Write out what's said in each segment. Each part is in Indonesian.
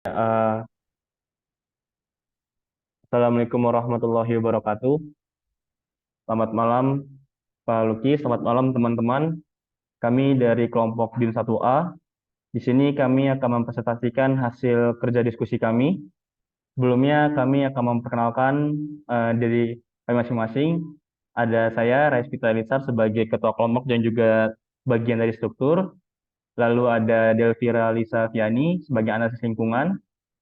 Eh, Assalamualaikum warahmatullahi wabarakatuh. Selamat malam Pak Luki, selamat malam teman-teman. Kami dari kelompok BIM 1A. Di sini kami akan mempresentasikan hasil kerja diskusi kami. Sebelumnya kami akan memperkenalkan diri kami masing-masing. Ada saya, Rais Fitra Elisar, sebagai ketua kelompok dan juga bagian dari struktur. Lalu ada Delvira Lisa Fiani sebagai analisis lingkungan.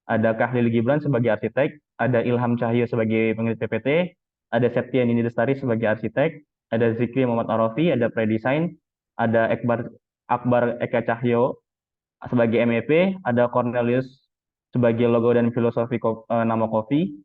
Ada Kahlil Gibran sebagai arsitek, ada Ilham Cahyo sebagai peneliti PPT, ada Septian Nindi Lestari sebagai arsitek, ada Zikri Muhammad Arafi, ada predesain, ada Akbar Eka Cahyo sebagai MEP, ada Cornelius sebagai logo dan filosofi nama kopi,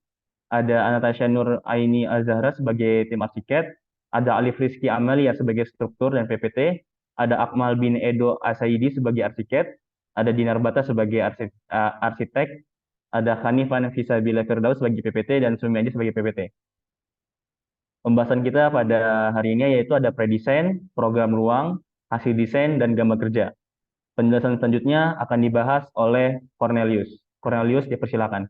ada Anastasia Nur Aini Azahra sebagai tim arsitek, ada Alif Rizky Amelia sebagai struktur dan PPT, ada Akmal bin Edo Asaidi sebagai arsitek, ada Dinar Bata sebagai arsitek, ada Hanifan Fisabila Firdaus sebagai PPT dan Sumiadi sebagai PPT. Pembahasan kita pada hari ini yaitu ada predesain, program ruang, hasil desain, dan gambar kerja. Penjelasan selanjutnya akan dibahas oleh Cornelius. Cornelius, dipersilakan.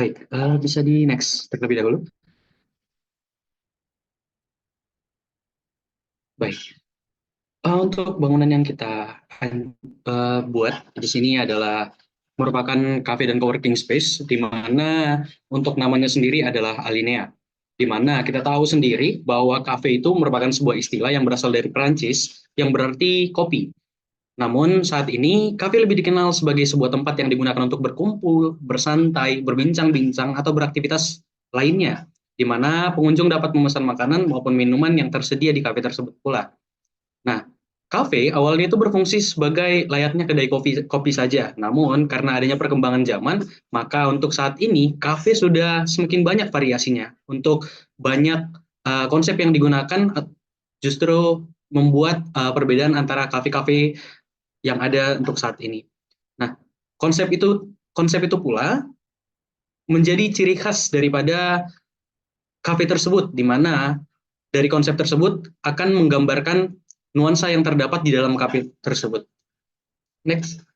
Baik, bisa di next terlebih dahulu. Baik, untuk bangunan yang kita buat di sini adalah merupakan cafe dan coworking space, di mana untuk namanya sendiri adalah Alinea. Di mana kita tahu sendiri bahwa cafe itu merupakan sebuah istilah yang berasal dari Perancis, yang berarti kopi. Namun saat ini, kafe lebih dikenal sebagai sebuah tempat yang digunakan untuk berkumpul, bersantai, berbincang-bincang, atau beraktivitas lainnya, di mana pengunjung dapat memesan makanan maupun minuman yang tersedia di kafe tersebut pula. Nah, kafe awalnya itu berfungsi sebagai layaknya kedai kopi saja. Namun, karena adanya perkembangan zaman, maka untuk saat ini, kafe sudah semakin banyak variasinya. Untuk banyak konsep yang digunakan, justru membuat perbedaan antara kafe-kafe yang ada untuk saat ini. Nah, konsep itu pula menjadi ciri khas daripada kafe tersebut, di mana dari konsep tersebut akan menggambarkan nuansa yang terdapat di dalam kafe tersebut. Next.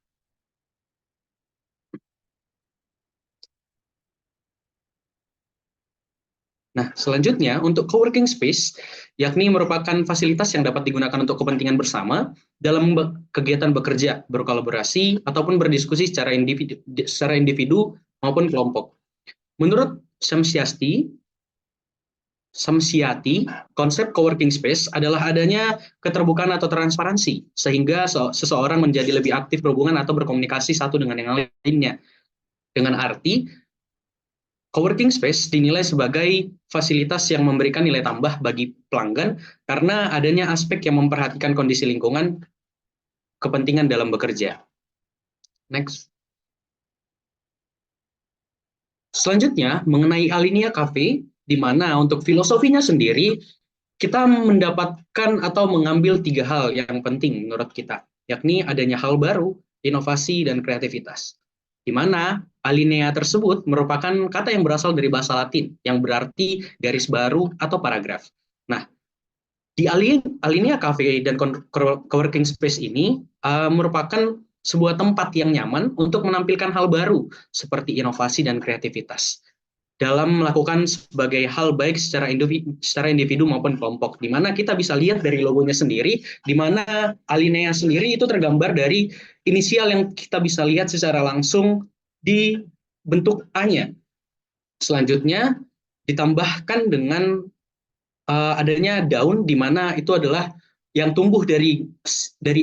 Nah, selanjutnya untuk coworking space, yakni merupakan fasilitas yang dapat digunakan untuk kepentingan bersama dalam kegiatan bekerja, berkolaborasi, ataupun berdiskusi secara individu maupun kelompok. Menurut Samsiati, konsep coworking space adalah adanya keterbukaan atau transparansi, sehingga seseorang menjadi lebih aktif berhubungan atau berkomunikasi satu dengan yang lainnya. Dengan arti, coworking space dinilai sebagai fasilitas yang memberikan nilai tambah bagi pelanggan karena adanya aspek yang memperhatikan kondisi lingkungan, kepentingan dalam bekerja. Next. Selanjutnya, mengenai Alinea Cafe, di mana untuk filosofinya sendiri, kita mendapatkan atau mengambil 3 hal yang penting menurut kita, yakni adanya hal baru, inovasi, dan kreativitas. Di mana alinea tersebut merupakan kata yang berasal dari bahasa Latin, yang berarti garis baru atau paragraf. Nah, di Alinea Cafe dan Coworking Space ini merupakan sebuah tempat yang nyaman untuk menampilkan hal baru, seperti inovasi dan kreativitas dalam melakukan sebagai hal baik secara individu maupun kelompok, di mana kita bisa lihat dari logonya sendiri, di mana Alinea sendiri itu tergambar dari inisial yang kita bisa lihat secara langsung di bentuk A-nya. Selanjutnya ditambahkan dengan adanya daun, di mana itu adalah yang tumbuh dari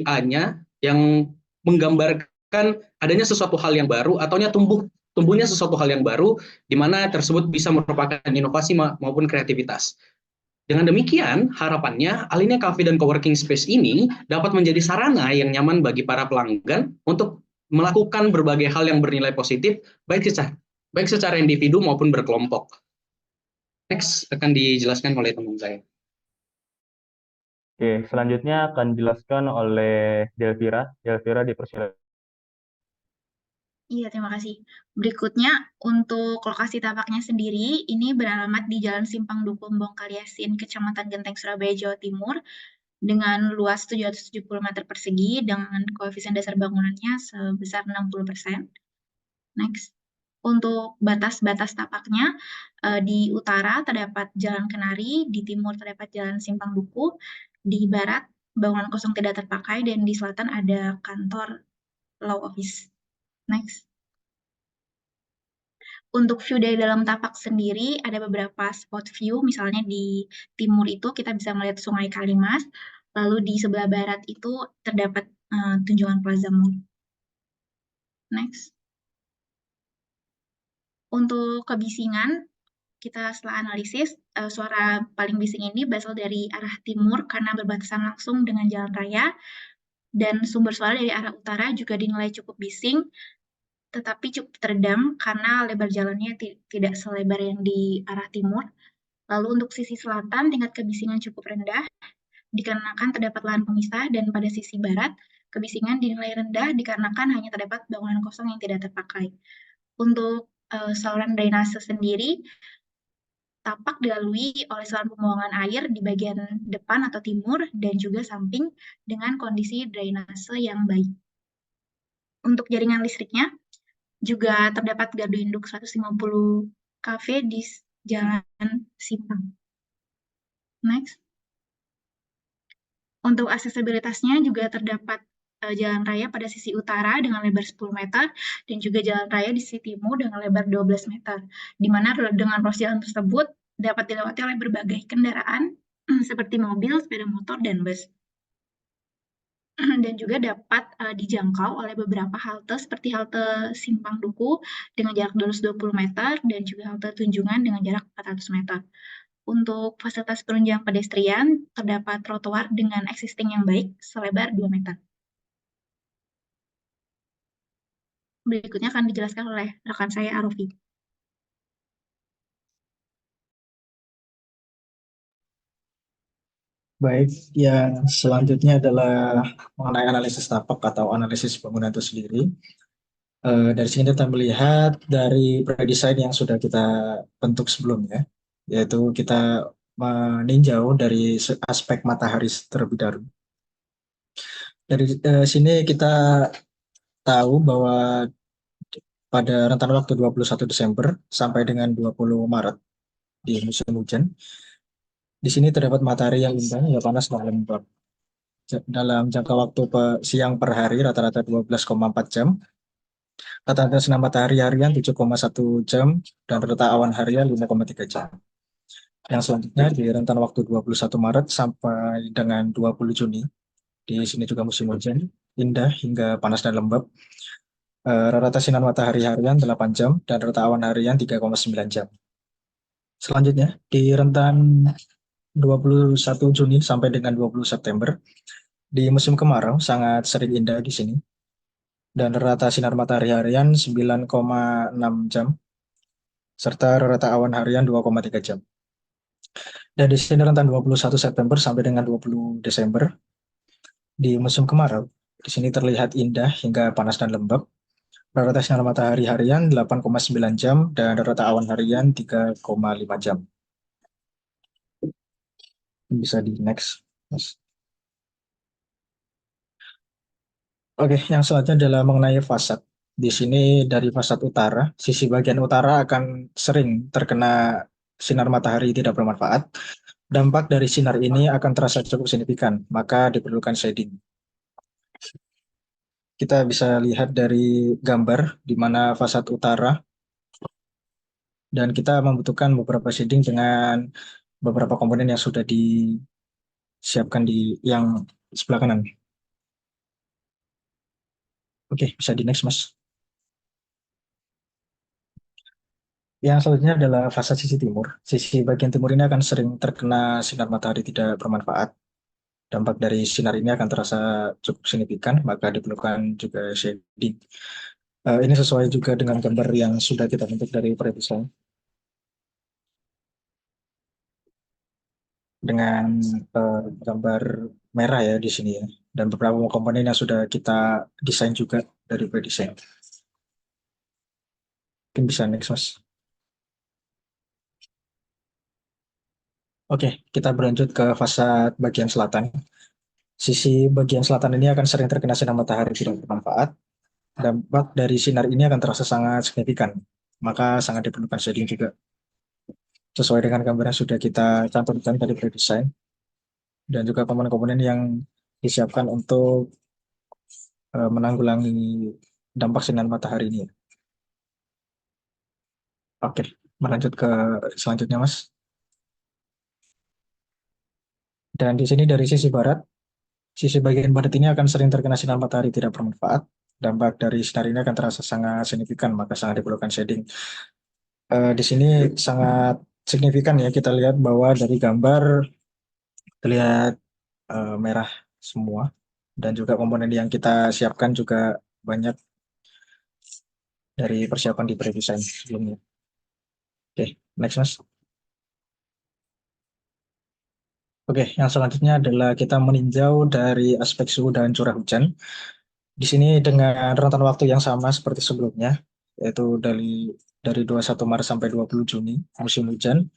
A-nya, yang menggambarkan adanya sesuatu hal yang baru, ataunya tumbuhnya sesuatu hal yang baru, di mana tersebut bisa merupakan inovasi maupun kreativitas. Dengan demikian, harapannya Alinea Cafe dan Coworking Space ini dapat menjadi sarana yang nyaman bagi para pelanggan untuk melakukan berbagai hal yang bernilai positif, baik secara individu maupun berkelompok. Next akan dijelaskan oleh teman saya. Oke, selanjutnya akan dijelaskan oleh Delvira. Delvira, dipersilakan. Iya, terima kasih. Berikutnya, untuk lokasi tapaknya sendiri, ini beralamat di Jalan Simpang Dukuh Bongkaliasin, Kecamatan Genteng, Surabaya, Jawa Timur. dengan luas 770 meter persegi dengan koefisien dasar bangunannya sebesar 60%. Next. Untuk batas-batas tapaknya, di utara terdapat Jalan Kenari, di timur terdapat Jalan Simpang Duku, di barat bangunan kosong tidak terpakai, dan di selatan ada kantor Law Office. Next. Untuk view dari dalam tapak sendiri, ada beberapa spot view, misalnya di timur itu kita bisa melihat Sungai Kalimas, lalu di sebelah barat itu terdapat Tunjungan Plaza Mall. Next. Untuk kebisingan, kita setelah analisis, suara paling bising ini berasal dari arah timur karena berbatasan langsung dengan jalan raya, dan sumber suara dari arah utara juga dinilai cukup bising, tetapi cukup teredam karena lebar jalannya tidak selebar yang di arah timur. Lalu untuk sisi selatan, tingkat kebisingan cukup rendah, dikarenakan terdapat lahan pemisah, dan pada sisi barat, kebisingan dinilai rendah dikarenakan hanya terdapat bangunan kosong yang tidak terpakai. Untuk saluran drainase sendiri, tapak dilalui oleh saluran pembuangan air di bagian depan atau timur dan juga samping dengan kondisi drainase yang baik. Untuk jaringan listriknya, juga terdapat gardu induk 150 kV di Jalan Simpang. Next. Untuk aksesibilitasnya juga terdapat jalan raya pada sisi utara dengan lebar 10 meter dan juga jalan raya di sisi timur dengan lebar 12 meter, di mana dengan ruas jalan tersebut dapat dilewati oleh berbagai kendaraan seperti mobil, sepeda motor, dan bus. Dan juga dapat dijangkau oleh beberapa halte seperti halte Simpang Duku dengan jarak 220 meter dan juga halte Tunjungan dengan jarak 400 meter. Untuk fasilitas penunjang pedestrian, terdapat trotoar dengan existing yang baik selebar 2 meter. Berikutnya akan dijelaskan oleh rekan saya, Arofi. Baik, yang selanjutnya adalah mengenai analisis tapak atau analisis bangunan itu sendiri. Dari sini kita melihat dari pre-design yang sudah kita bentuk sebelumnya, yaitu kita meninjau dari aspek matahari terlebih dahulu. Dari sini kita tahu bahwa pada rentan waktu 21 Desember sampai dengan 20 Maret di musim hujan, di sini terdapat matahari yang indah, ya panas dan lembab. Dalam jangka waktu siang per hari rata-rata 12,4 jam, rata-rata sinar matahari harian 7,1 jam, dan rata awan harian 5,3 jam. Yang selanjutnya di rentan waktu 21 Maret sampai dengan 20 Juni, di sini juga musim hujan, indah hingga panas dan lembab. Rata-rata sinar matahari harian 8 jam dan rata awan harian 3,9 jam. Selanjutnya di rentan 21 Juni sampai dengan 20 September, di musim kemarau sangat sering indah di sini. Dan rata sinar matahari harian 9,6 jam, serta rata awan harian 2,3 jam. Dan di sini rentan 21 September sampai dengan 20 Desember, di musim kemarau, di sini terlihat indah hingga panas dan lembab. Rata sinar matahari harian 8,9 jam dan rata awan harian 3,5 jam. Bisa di next. Oke, yang selanjutnya adalah mengenai fasad. Di sini dari fasad utara, sisi bagian utara akan sering terkena sinar matahari tidak bermanfaat. Dampak dari sinar ini akan terasa cukup signifikan, maka diperlukan shading. Kita bisa lihat dari gambar di mana fasad utara, dan kita membutuhkan beberapa shading dengan beberapa komponen yang sudah disiapkan di yang sebelah kanan. Oke, bisa di next, Mas. Yang selanjutnya adalah fasad sisi timur. Sisi bagian timur ini akan sering terkena sinar matahari tidak bermanfaat. Dampak dari sinar ini akan terasa cukup signifikan, maka diperlukan juga shading. Ini sesuai juga dengan gambar yang sudah kita bentuk dari pre-design. Dengan gambar merah ya di sini ya. Dan beberapa komponen yang sudah kita desain juga dari pre-design. Mungkin bisa next, Mas. Oke, kita berlanjut ke fasad bagian selatan. Sisi bagian selatan ini akan sering terkena sinar matahari tidak bermanfaat. Dampak dari sinar ini akan terasa sangat signifikan, maka sangat diperlukan shading juga. Sesuai dengan gambar yang sudah kita cantumkan dari pre-design, dan juga komponen-komponen yang disiapkan untuk menanggulangi dampak sinar matahari ini. Oke, melanjut ke selanjutnya, Mas. Dan di sini dari sisi barat, sisi bagian barat ini akan sering terkena sinar matahari tidak bermanfaat. Dampak dari sinar ini akan terasa sangat signifikan, maka sangat diperlukan shading. Di sini sangat signifikan ya, kita lihat bahwa dari gambar terlihat merah semua, dan juga komponen yang kita siapkan juga banyak dari persiapan di pre-design sebelumnya. Oke, next, Mas. Oke, yang selanjutnya adalah kita meninjau dari aspek suhu dan curah hujan. Di sini dengan rentan waktu yang sama seperti sebelumnya, yaitu dari 21 Maret sampai 20 Juni, musim hujan.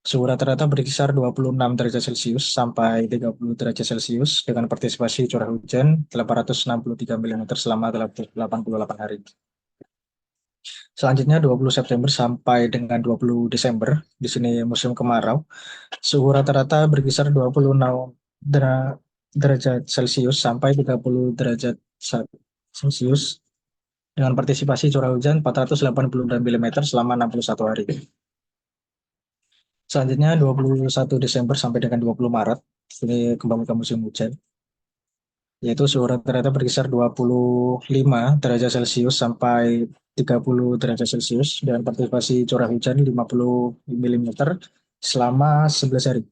Suhu rata-rata berkisar 26 derajat Celcius sampai 30 derajat Celcius dengan partisipasi curah hujan 863 mm selama 88 hari. Selanjutnya 20 September sampai dengan 20 Desember, di sini musim kemarau. Suhu rata-rata berkisar 26 derajat Celcius sampai 30 derajat Celcius dengan partisipasi curah hujan 489 mm selama 61 hari. Selanjutnya 21 Desember sampai dengan 20 Maret, ini kembali ke musim hujan, yaitu suhu rata-rata berkisar 25 derajat Celcius sampai 30 derajat Celcius dengan partisipasi curah hujan 50 mm selama 11 hari.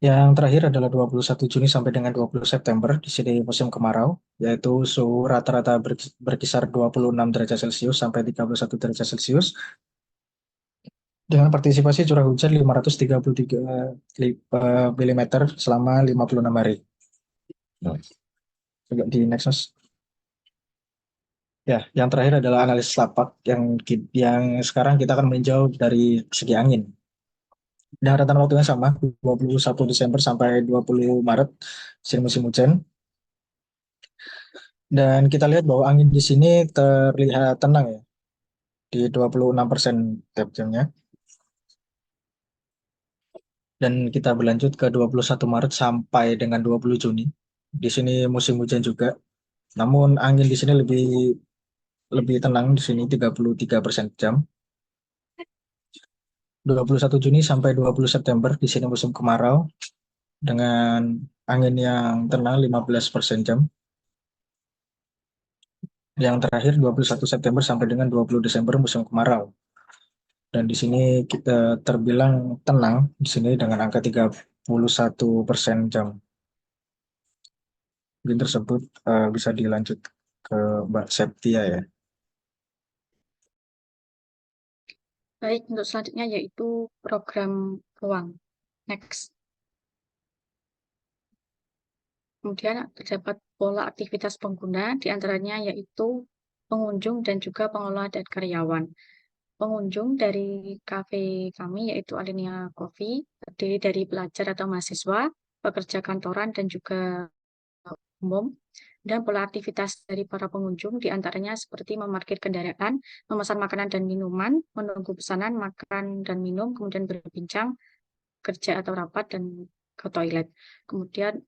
Yang terakhir adalah 21 Juni sampai dengan 20 September, di sini musim kemarau, yaitu suhu rata-rata berkisar 26 derajat Celcius sampai 31 derajat Celcius dengan partisipasi curah hujan 533 mm selama 56 hari. Coba di next, Mas. Ya, yang terakhir adalah analisis lapak yang sekarang kita akan meninjau dari segi angin. Dan rentan waktu yang sama, 21 Desember sampai 20 Maret, musim hujan. Dan kita lihat bahwa angin di sini terlihat tenang ya, di 26% tiap jamnya. Dan kita berlanjut ke 21 Maret sampai dengan 20 Juni. Di sini musim hujan juga. Namun angin di sini lebih tenang, di sini 33% jam. 21 Juni sampai 20 September, di sini musim kemarau dengan angin yang tenang 15% jam. Yang terakhir 21 September sampai dengan 20 Desember musim kemarau. Dan di sini kita terbilang tenang di sini dengan angka 31% jam. Mungkin tersebut bisa dilanjut ke Mbak Septia ya. Baik, untuk selanjutnya yaitu program ruang. Next. Kemudian terdapat pola aktivitas pengguna, diantaranya yaitu pengunjung dan juga pengelola dan karyawan. Pengunjung dari kafe kami yaitu Alinea Coffee, terdiri dari pelajar atau mahasiswa, pekerja kantoran dan juga umum. Dan pola aktivitas dari para pengunjung diantaranya seperti memarkir kendaraan, memesan makanan dan minuman, menunggu pesanan makan dan minum, kemudian berbincang, kerja atau rapat, dan ke toilet. Kemudian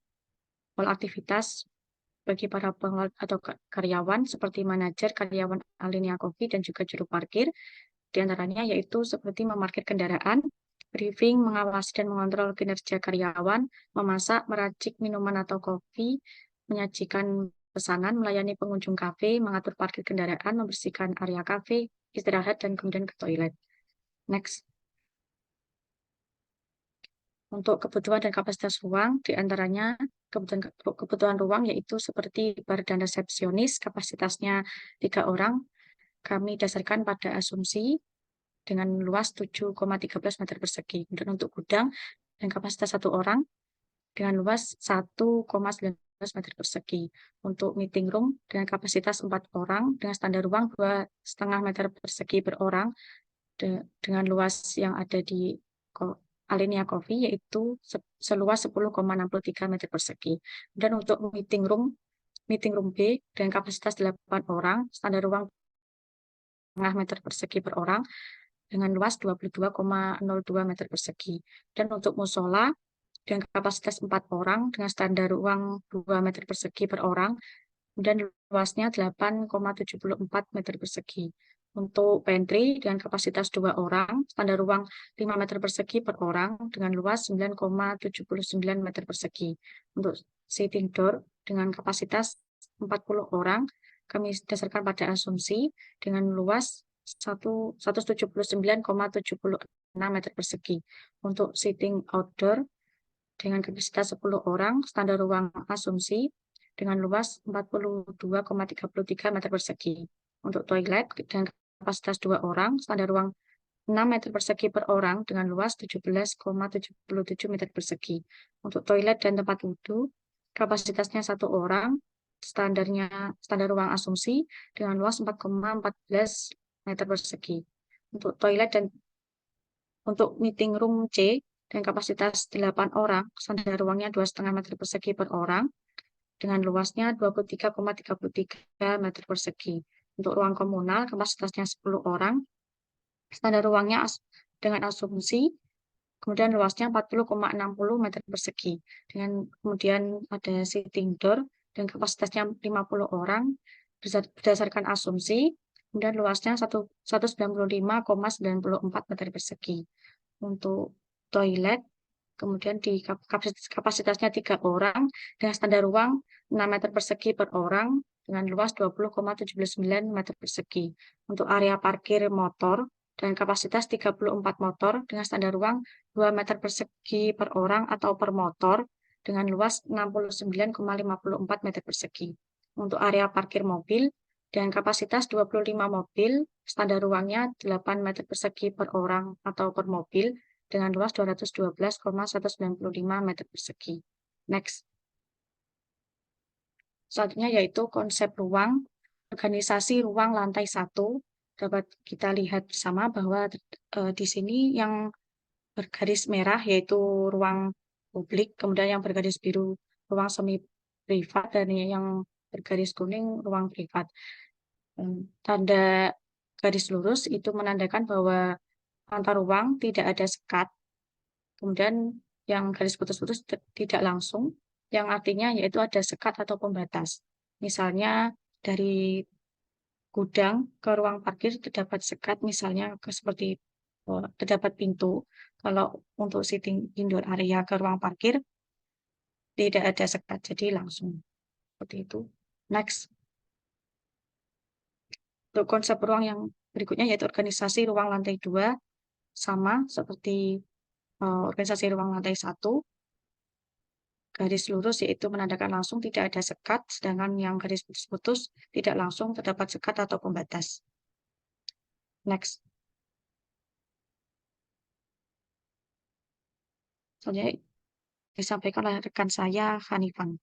pola aktivitas bagi para pengelola atau karyawan seperti manajer, karyawan Alinea Coffee, dan juga juru parkir. Di antaranya yaitu seperti memarkir kendaraan, briefing, mengawasi dan mengontrol kinerja karyawan, memasak, meracik minuman atau kopi, menyajikan pesanan, melayani pengunjung kafe, mengatur parkir kendaraan, membersihkan area kafe, istirahat, dan kemudian ke toilet. Next. Untuk kebutuhan dan kapasitas ruang, diantaranya kebutuhan ruang yaitu seperti bar dan resepsionis, kapasitasnya 3 orang, kami dasarkan pada asumsi dengan luas 7,13 meter persegi. Kemudian untuk gudang dan kapasitas 1 orang dengan luas 1,19 meter persegi. Untuk meeting room dengan kapasitas 4 orang dengan standar ruang 2,5 meter persegi per orang dengan luas yang ada di Alinea Coffee yaitu seluas 10,63 meter persegi. Dan untuk meeting room B dengan kapasitas 8 orang, standar ruang setengah meter persegi per orang dengan luas 22,02 meter persegi. Dan untuk musola dengan kapasitas 4 orang dengan standar ruang 2 meter persegi per orang dan luasnya 8,74 meter persegi. Untuk pantry dengan kapasitas 2 orang, standar ruang 5 meter persegi per orang dengan luas 9,79 meter persegi. Untuk sitting door dengan kapasitas 40 orang, kami dasarkan pada asumsi dengan luas 179,76 meter persegi. Untuk sitting outdoor dengan kapasitas 10 orang, standar ruang asumsi dengan luas 42,33 meter persegi. Untuk toilet dengan kapasitas 2 orang, standar ruang 6 meter persegi per orang dengan luas 17,77 meter persegi. Untuk toilet dan tempat wudhu, kapasitasnya 1 orang, standar ruang asumsi dengan luas 4,14 meter persegi. Untuk toilet dan untuk meeting room C dengan kapasitas 8 orang, standar ruangnya 2,5 meter persegi per orang, dengan luasnya 23,33 meter persegi. Untuk ruang komunal, kapasitasnya 10 orang, standar ruangnya dengan asumsi, kemudian luasnya 40,60 meter persegi. Kemudian ada sitting door, dan kapasitasnya 50 orang, berdasarkan asumsi, kemudian luasnya 195,94 meter persegi. Untuk toilet, kemudian di kapasitasnya 3 orang dengan standar ruang 6 meter persegi per orang dengan luas 20,79 meter persegi. Untuk area parkir motor dengan kapasitas 34 motor dengan standar ruang 2 meter persegi per orang atau per motor dengan luas 69,54 meter persegi. Untuk area parkir mobil dengan kapasitas 25 mobil, standar ruangnya 8 meter persegi per orang atau per mobil dengan luas 212,195 meter persegi. Next. Selanjutnya yaitu konsep ruang, organisasi ruang lantai 1. Dapat kita lihat bersama bahwa di sini yang bergaris merah yaitu ruang publik, kemudian yang bergaris biru ruang semi privat, dan yang bergaris kuning ruang privat. Tanda garis lurus itu menandakan bahwa antar ruang tidak ada sekat. Kemudian yang garis putus-putus tidak langsung, yang artinya yaitu ada sekat atau pembatas. Misalnya dari gudang ke ruang parkir terdapat sekat, misalnya seperti terdapat pintu. Kalau untuk sitting indoor area ke ruang parkir tidak ada sekat, jadi langsung seperti itu. Next. Untuk konsep ruang yang berikutnya yaitu organisasi ruang lantai 2, sama seperti organisasi ruang lantai 1. Garis lurus yaitu menandakan langsung tidak ada sekat, sedangkan yang garis putus-putus tidak langsung terdapat sekat atau pembatas. Next. Selanjutnya disampaikan oleh rekan saya, Hanifan.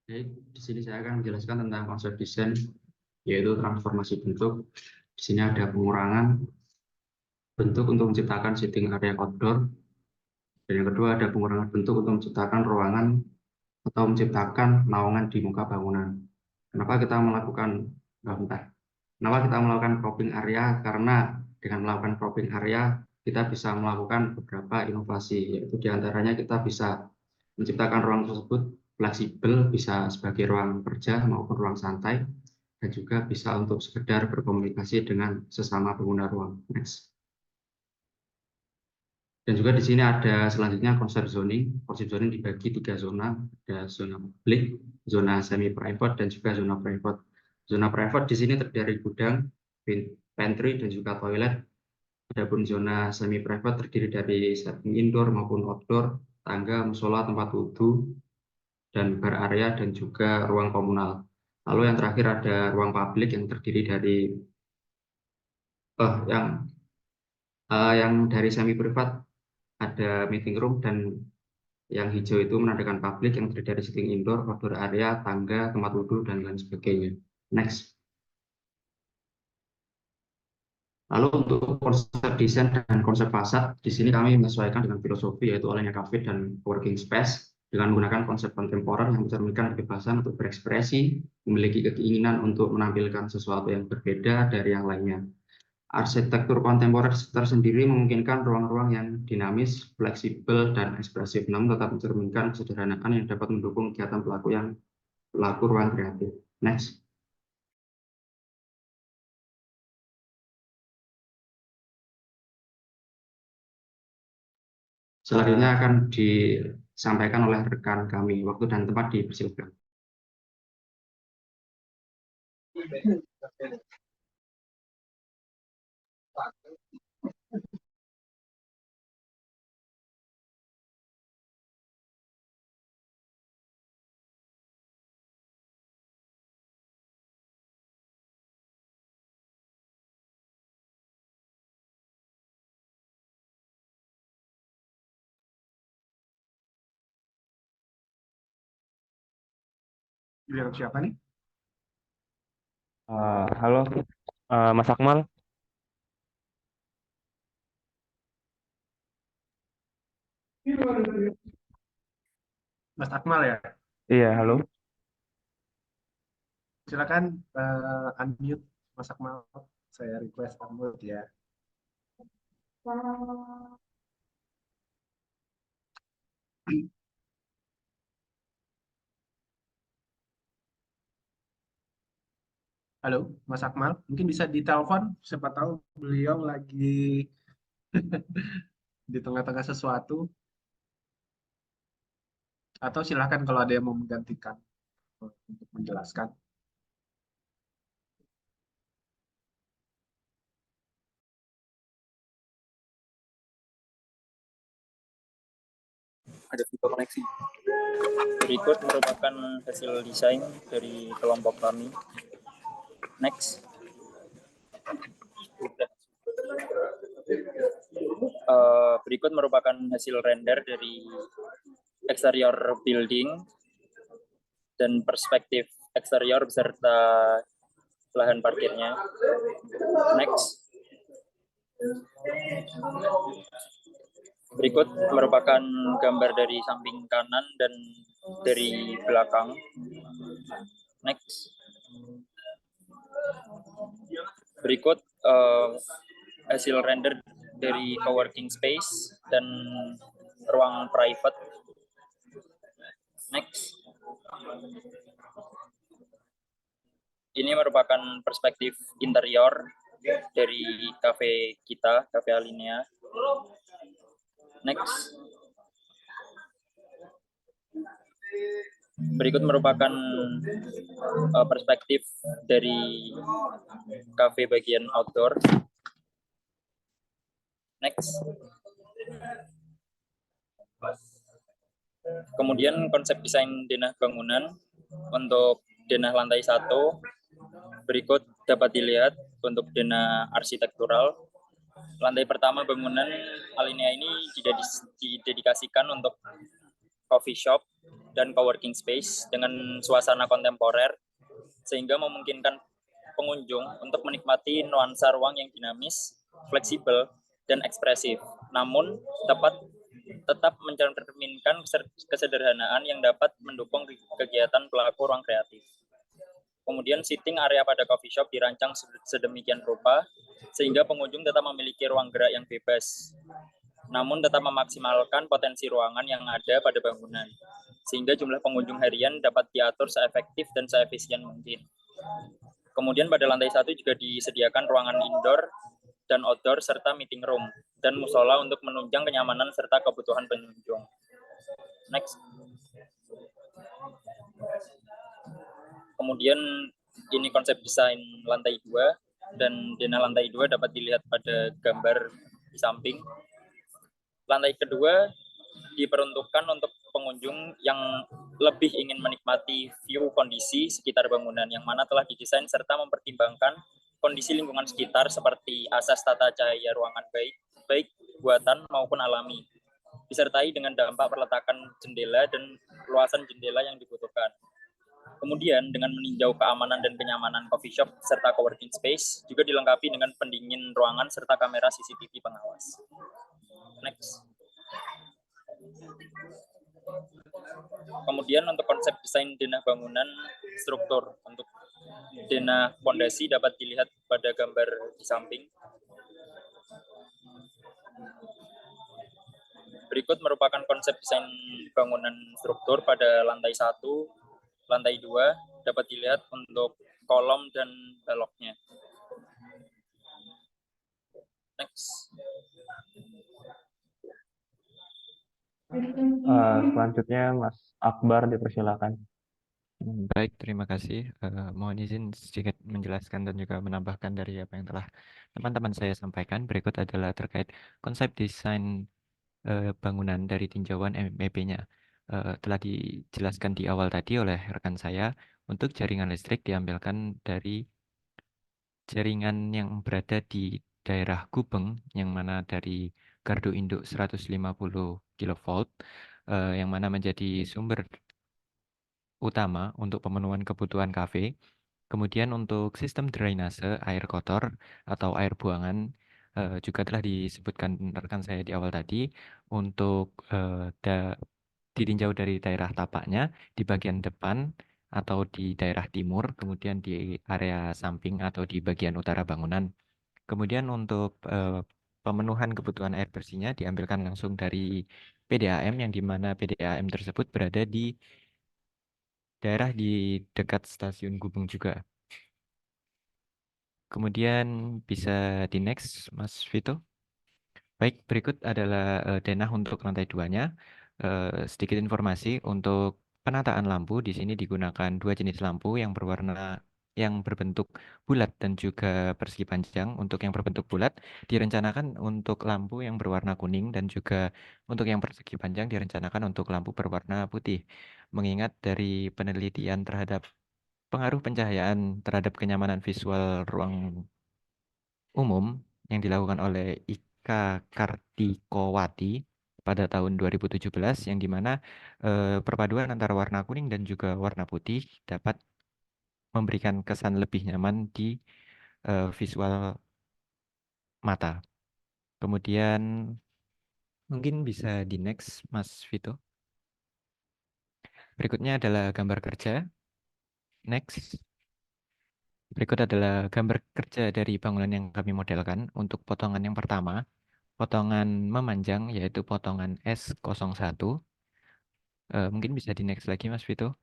Oke, di sini saya akan menjelaskan tentang konsep desain, yaitu transformasi bentuk. Di sini ada pengurangan bentuk untuk menciptakan sitting area outdoor. Dan yang kedua ada pengurangan bentuk untuk menciptakan ruangan atau menciptakan naungan di muka bangunan. Kenapa kita melakukan cropping area? Karena dengan melakukan cropping area, kita bisa melakukan beberapa inovasi, yaitu diantaranya kita bisa menciptakan ruang tersebut fleksibel, bisa sebagai ruang kerja maupun ruang santai, dan juga bisa untuk sekedar berkomunikasi dengan sesama pengguna ruang. Next. Dan juga di sini ada selanjutnya konsep zoning. Konsep zoning dibagi 3 zona, ada zona publik, zona semi private, dan juga zona private. Zona private di sini terdiri dari gudang, pantry, dan juga toilet. Adapun zona semi private terdiri dari setting indoor maupun outdoor, tangga, musola, tempat wudhu, dan bar area, dan juga ruang komunal. Lalu yang terakhir ada ruang publik yang terdiri dari yang dari semi privat ada meeting room, dan yang hijau itu menandakan publik yang terdiri dari sitting indoor, outdoor area, tangga, tempat wudhu, dan lain sebagainya. Next. Lalu untuk konsep desain dan konsep fasad, di sini kami menyesuaikan dengan filosofi yaitu Alinea Cafe dan Working Space dengan menggunakan konsep kontemporer yang mencerminkan kebebasan untuk berekspresi, memiliki keinginan untuk menampilkan sesuatu yang berbeda dari yang lainnya. Arsitektur kontemporer tersendiri memungkinkan ruang-ruang yang dinamis, fleksibel, dan ekspresif, namun tetap mencerminkan kesederhanaan yang dapat mendukung kegiatan pelaku ruang kreatif. Next. Selanjutnya akan disampaikan oleh rekan kami. Waktu dan tempat dipersilakan. Giliran siapa nih? Halo, Mas Akmal. Mas Akmal ya? Iya, halo. Silakan unmute Mas Akmal. Saya request unmute ya. Halo, Mas Akmal. Mungkin bisa ditelepon. Siapa tahu beliau lagi di tengah-tengah sesuatu. Atau silakan kalau ada yang mau menggantikan untuk menjelaskan. Ada video koneksi. Berikut merupakan hasil desain dari kelompok kami. Next. Berikut merupakan hasil render dari eksterior building dan perspektif eksterior beserta lahan parkirnya. Next. Berikut merupakan gambar dari samping kanan dan dari belakang. Next. Berikut hasil render dari coworking space dan ruang private. Next. Ini merupakan perspektif interior dari cafe kita, Cafe Alinea. Next. Berikut merupakan perspektif dari cafe bagian outdoor. Next. Kemudian konsep desain denah bangunan untuk denah lantai 1. Berikut dapat dilihat untuk denah arsitektural. Lantai pertama bangunan Alinea ini didedikasikan untuk coffee shop dan coworking space dengan suasana kontemporer, sehingga memungkinkan pengunjung untuk menikmati nuansa ruang yang dinamis, fleksibel, dan ekspresif, namun tetap mencerminkan kesederhanaan yang dapat mendukung kegiatan pelaku ruang kreatif. Kemudian seating area pada coffee shop dirancang sedemikian rupa sehingga pengunjung tetap memiliki ruang gerak yang bebas, namun tetap memaksimalkan potensi ruangan yang ada pada bangunan, sehingga jumlah pengunjung harian dapat diatur seefektif dan seefisien mungkin. Kemudian pada lantai 1 juga disediakan ruangan indoor dan outdoor serta meeting room dan musola untuk menunjang kenyamanan serta kebutuhan pengunjung. Next. Kemudian ini konsep desain lantai 2 dan denah lantai 2 dapat dilihat pada gambar di samping. Lantai kedua diperuntukkan untuk pengunjung yang lebih ingin menikmati view kondisi sekitar bangunan yang mana telah didesain serta mempertimbangkan kondisi lingkungan sekitar seperti asas tata cahaya ruangan baik buatan maupun alami, disertai dengan dampak perletakan jendela dan luasan jendela yang dibutuhkan. Kemudian dengan meninjau keamanan dan kenyamanan coffee shop serta coworking space, juga dilengkapi dengan pendingin ruangan serta kamera CCTV pengawas. Next. Kemudian untuk konsep desain denah bangunan struktur, untuk denah fondasi dapat dilihat pada gambar di samping. Berikut merupakan konsep desain bangunan struktur pada lantai 1, lantai 2 dapat dilihat untuk kolom dan baloknya. Next. Selanjutnya Mas Akbar dipersilakan. Baik, terima kasih. Mohon izin sedikit menjelaskan dan juga menambahkan dari apa yang telah teman-teman saya sampaikan. Berikut adalah terkait konsep desain bangunan dari tinjauan MEP-nya. Telah dijelaskan di awal tadi oleh rekan saya, untuk jaringan listrik diambilkan dari jaringan yang berada di daerah Gubeng, yang mana dari gardu induk 150 kV, yang mana menjadi sumber utama untuk pemenuhan kebutuhan kafe. Kemudian untuk sistem drainase air kotor atau air buangan juga telah disebutkan rekan saya di awal tadi, untuk ditinjau dari daerah tapaknya di bagian depan atau di daerah timur, kemudian di area samping atau di bagian utara bangunan. Kemudian untuk pemenuhan kebutuhan air bersihnya diambilkan langsung dari PDAM, yang dimana PDAM tersebut berada di daerah di dekat stasiun Gubeng juga. Kemudian bisa di next, Mas Vito. Baik, berikut adalah denah untuk lantai 2-nya. Sedikit informasi untuk penataan lampu, di sini digunakan 2 jenis lampu yang berbentuk bulat dan juga persegi panjang. Untuk yang berbentuk bulat direncanakan untuk lampu yang berwarna kuning, dan juga untuk yang persegi panjang direncanakan untuk lampu berwarna putih. Mengingat dari penelitian terhadap pengaruh pencahayaan terhadap kenyamanan visual ruang umum yang dilakukan oleh Ika Kartikowati pada tahun 2017, yang dimana perpaduan antara warna kuning dan juga warna putih dapat memberikan kesan lebih nyaman di visual mata. Kemudian mungkin bisa di next, Mas Vito. Berikutnya adalah gambar kerja. Next. Berikut adalah gambar kerja dari bangunan yang kami modelkan. Untuk potongan yang pertama, potongan memanjang, yaitu potongan S01. Mungkin bisa di next lagi, Mas Vito.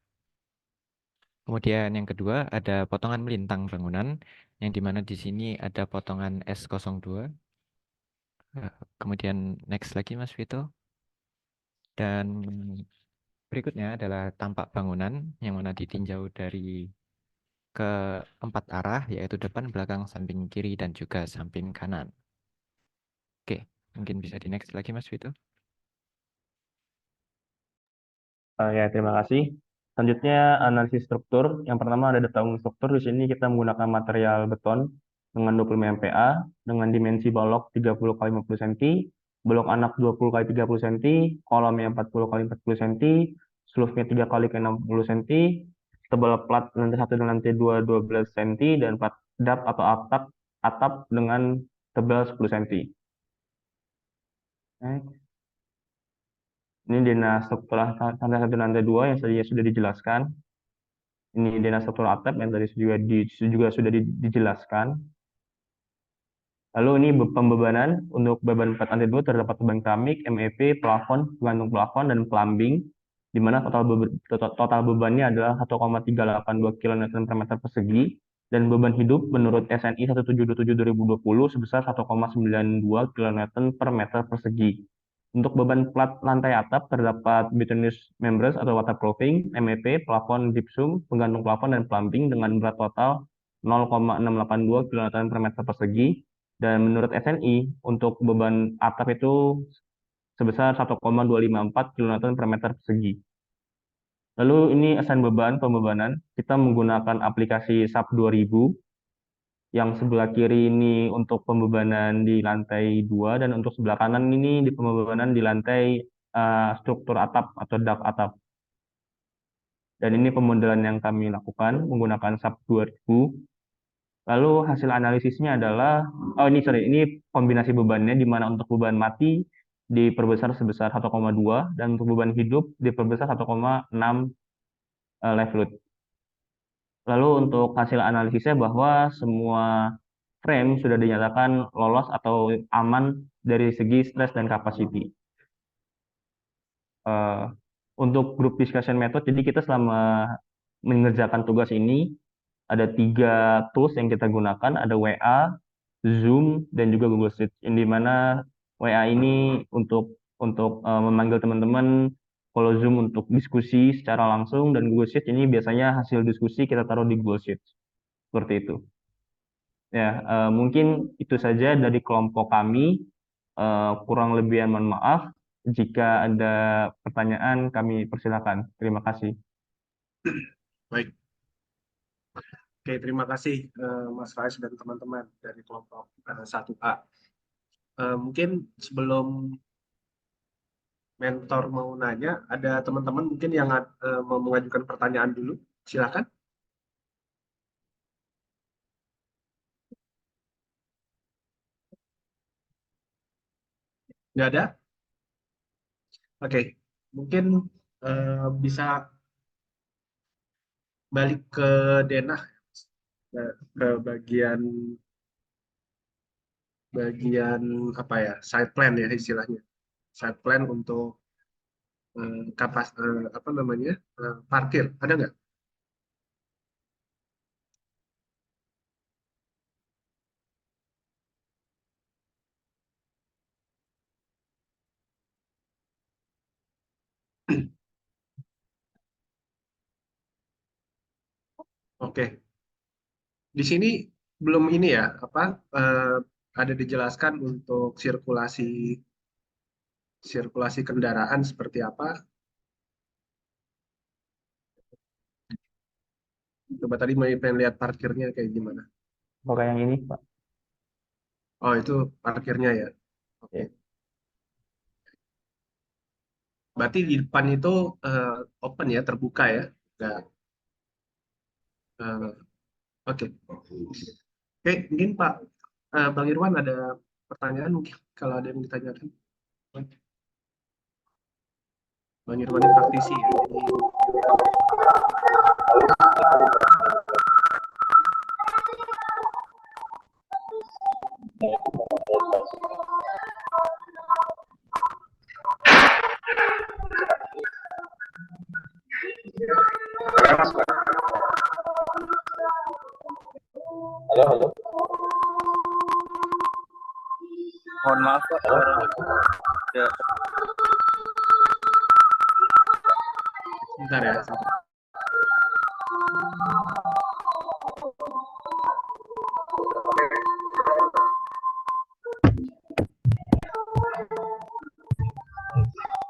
Kemudian yang kedua ada potongan melintang bangunan, yang dimana di sini ada potongan S02. Kemudian next lagi, Mas Vito. Dan berikutnya adalah tampak bangunan, yang mana ditinjau dari keempat arah, yaitu depan, belakang, samping kiri, dan juga samping kanan. Oke, mungkin bisa di next lagi, Mas Vito. Ya, terima kasih. Selanjutnya analisis struktur. Yang pertama ada data umum struktur. Di sini kita menggunakan material beton dengan 25 MPa dengan dimensi balok 30 x 50 cm, blok anak 20 x 30 cm, kolomnya 40 x 40 cm, sloofnya 3 x 60 cm, tebal plat lantai 1 dan lantai 2 12 cm, dan plat dap atau atap dengan tebal 10 cm. Ini denah struktur lantai 1 dan lantai 2 yang tadi sudah dijelaskan. Ini denah struktur atap yang tadi juga sudah dijelaskan. Lalu ini pembebanan. Untuk beban 4 lantai 2 terdapat beban keramik, MEP, plafon, penggantung plafon, dan plumbing, di mana total bebannya adalah 1,382 kN per meter persegi, dan beban hidup menurut SNI 1727/2020 sebesar 1,92 kN per meter persegi. Untuk beban plat lantai atap terdapat bituminous members atau waterproofing, MEP, plafon gypsum, penggantung plafon, dan plumbing dengan berat total 0,682 kN per meter persegi. Dan menurut SNI untuk beban atap itu sebesar 1,254 kN per meter persegi. Lalu ini assign pembebanan. Kita menggunakan aplikasi SAP 2000. Yang sebelah kiri ini untuk pembebanan di lantai 2, dan untuk sebelah kanan ini di pembebanan di lantai struktur atap atau dak atap. Dan ini pemodelan yang kami lakukan menggunakan SAP 2000. Lalu hasil analisisnya adalah, ini kombinasi bebannya, di mana untuk beban mati diperbesar sebesar 1,2 dan untuk beban hidup diperbesar 1,6 live load. Lalu untuk hasil analisisnya bahwa semua frame sudah dinyatakan lolos atau aman dari segi stress dan capacity. Untuk group discussion method, jadi kita selama mengerjakan tugas ini ada 3 tools yang kita gunakan, ada WA, Zoom, dan juga Google Sheets. Di mana WA ini untuk memanggil teman-teman, kalau Zoom untuk diskusi secara langsung, dan Google Sheets ini biasanya hasil diskusi kita taruh di Google Sheets. Seperti itu. Ya, mungkin itu saja dari kelompok kami. Kurang lebih mohon maaf. Jika ada pertanyaan, kami persilakan. Terima kasih. Baik. Oke, terima kasih Mas Faiz dan teman-teman dari kelompok 1A. Mungkin sebelum mentor mau nanya, ada teman-teman mungkin yang mau mengajukan pertanyaan dulu. Silakan. Nggak ada? Oke, mungkin bisa balik ke Denah, ke bagian apa ya, side plan ya istilahnya, side plan untuk parkir, ada nggak? Oke, di sini belum ini ya, ada dijelaskan untuk sirkulasi kendaraan seperti apa. Coba tadi mau pengen lihat parkirnya kayak gimana. Apakah yang ini, Pak? Oh, itu parkirnya ya. Oke. Berarti di depan itu open ya, terbuka ya. Nggak, oke. Oke, mungkin Pak Bang Irwan ada pertanyaan mungkin kalau ada yang ditanyakan. Bang Irwan ini praktisi ya. Halo. Mohon maaf, Pak. Ya. Sebentar ya.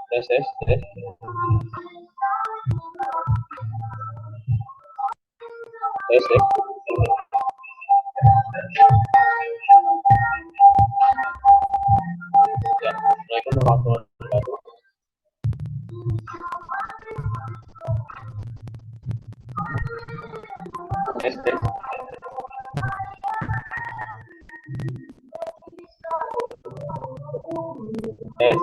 Tes. Ya, Assalamualaikum warahmatullahi wabarakatuh. Tes. Sebentar ya. Tes.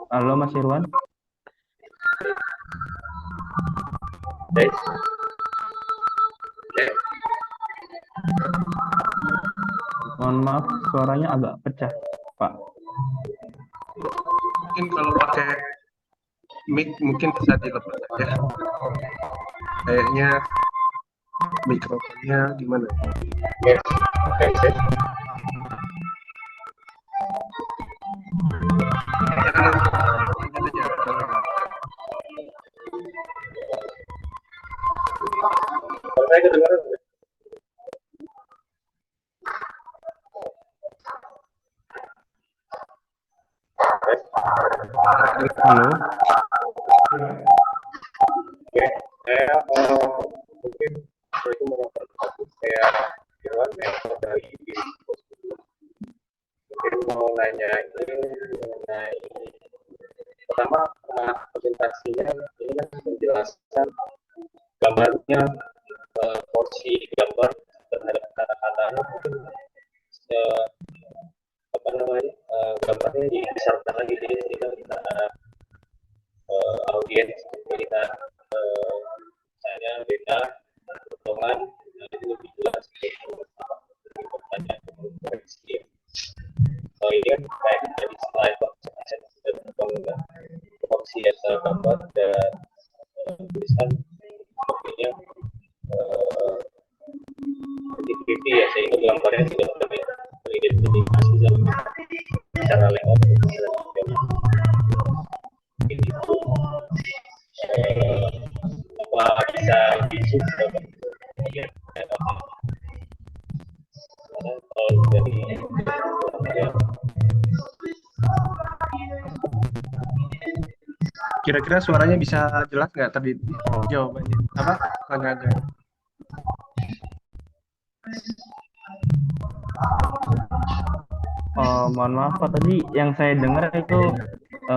Halo, Mas Irwan. Tes. Mohon maaf, suaranya agak pecah, Pak. Mungkin kalau pakai mic mungkin bisa dilepas ya. Kayaknya mikrofonnya gimana? Saya kedengaran. Tes. Halo. Oke, saya mungkin itu menyampaikan saya Irwan yang dari mungkin mau nanya ini mengenai pertama presentasinya ini kan menjelaskan gambarnya porsi gambar terhadap kata-katanya mungkin apa namanya gambarnya dibesarkan lagi jadi kita ada audiens melihat misalnya beda potongan itu lebih jelas pertanyaan koreksi ini kan kayak dari slide saya sudah terbangun opsi asal gambar dan tulisan sepertinya 50-50 ya sehingga gambarnya tidak teridentifikasi secara layout mungkin itu apa bisa lebih sukses kalau dari Kira-kira suaranya bisa jelas nggak tadi jawabannya? Apa? Agak-agak. Mohon maaf Pak, tadi yang saya dengar itu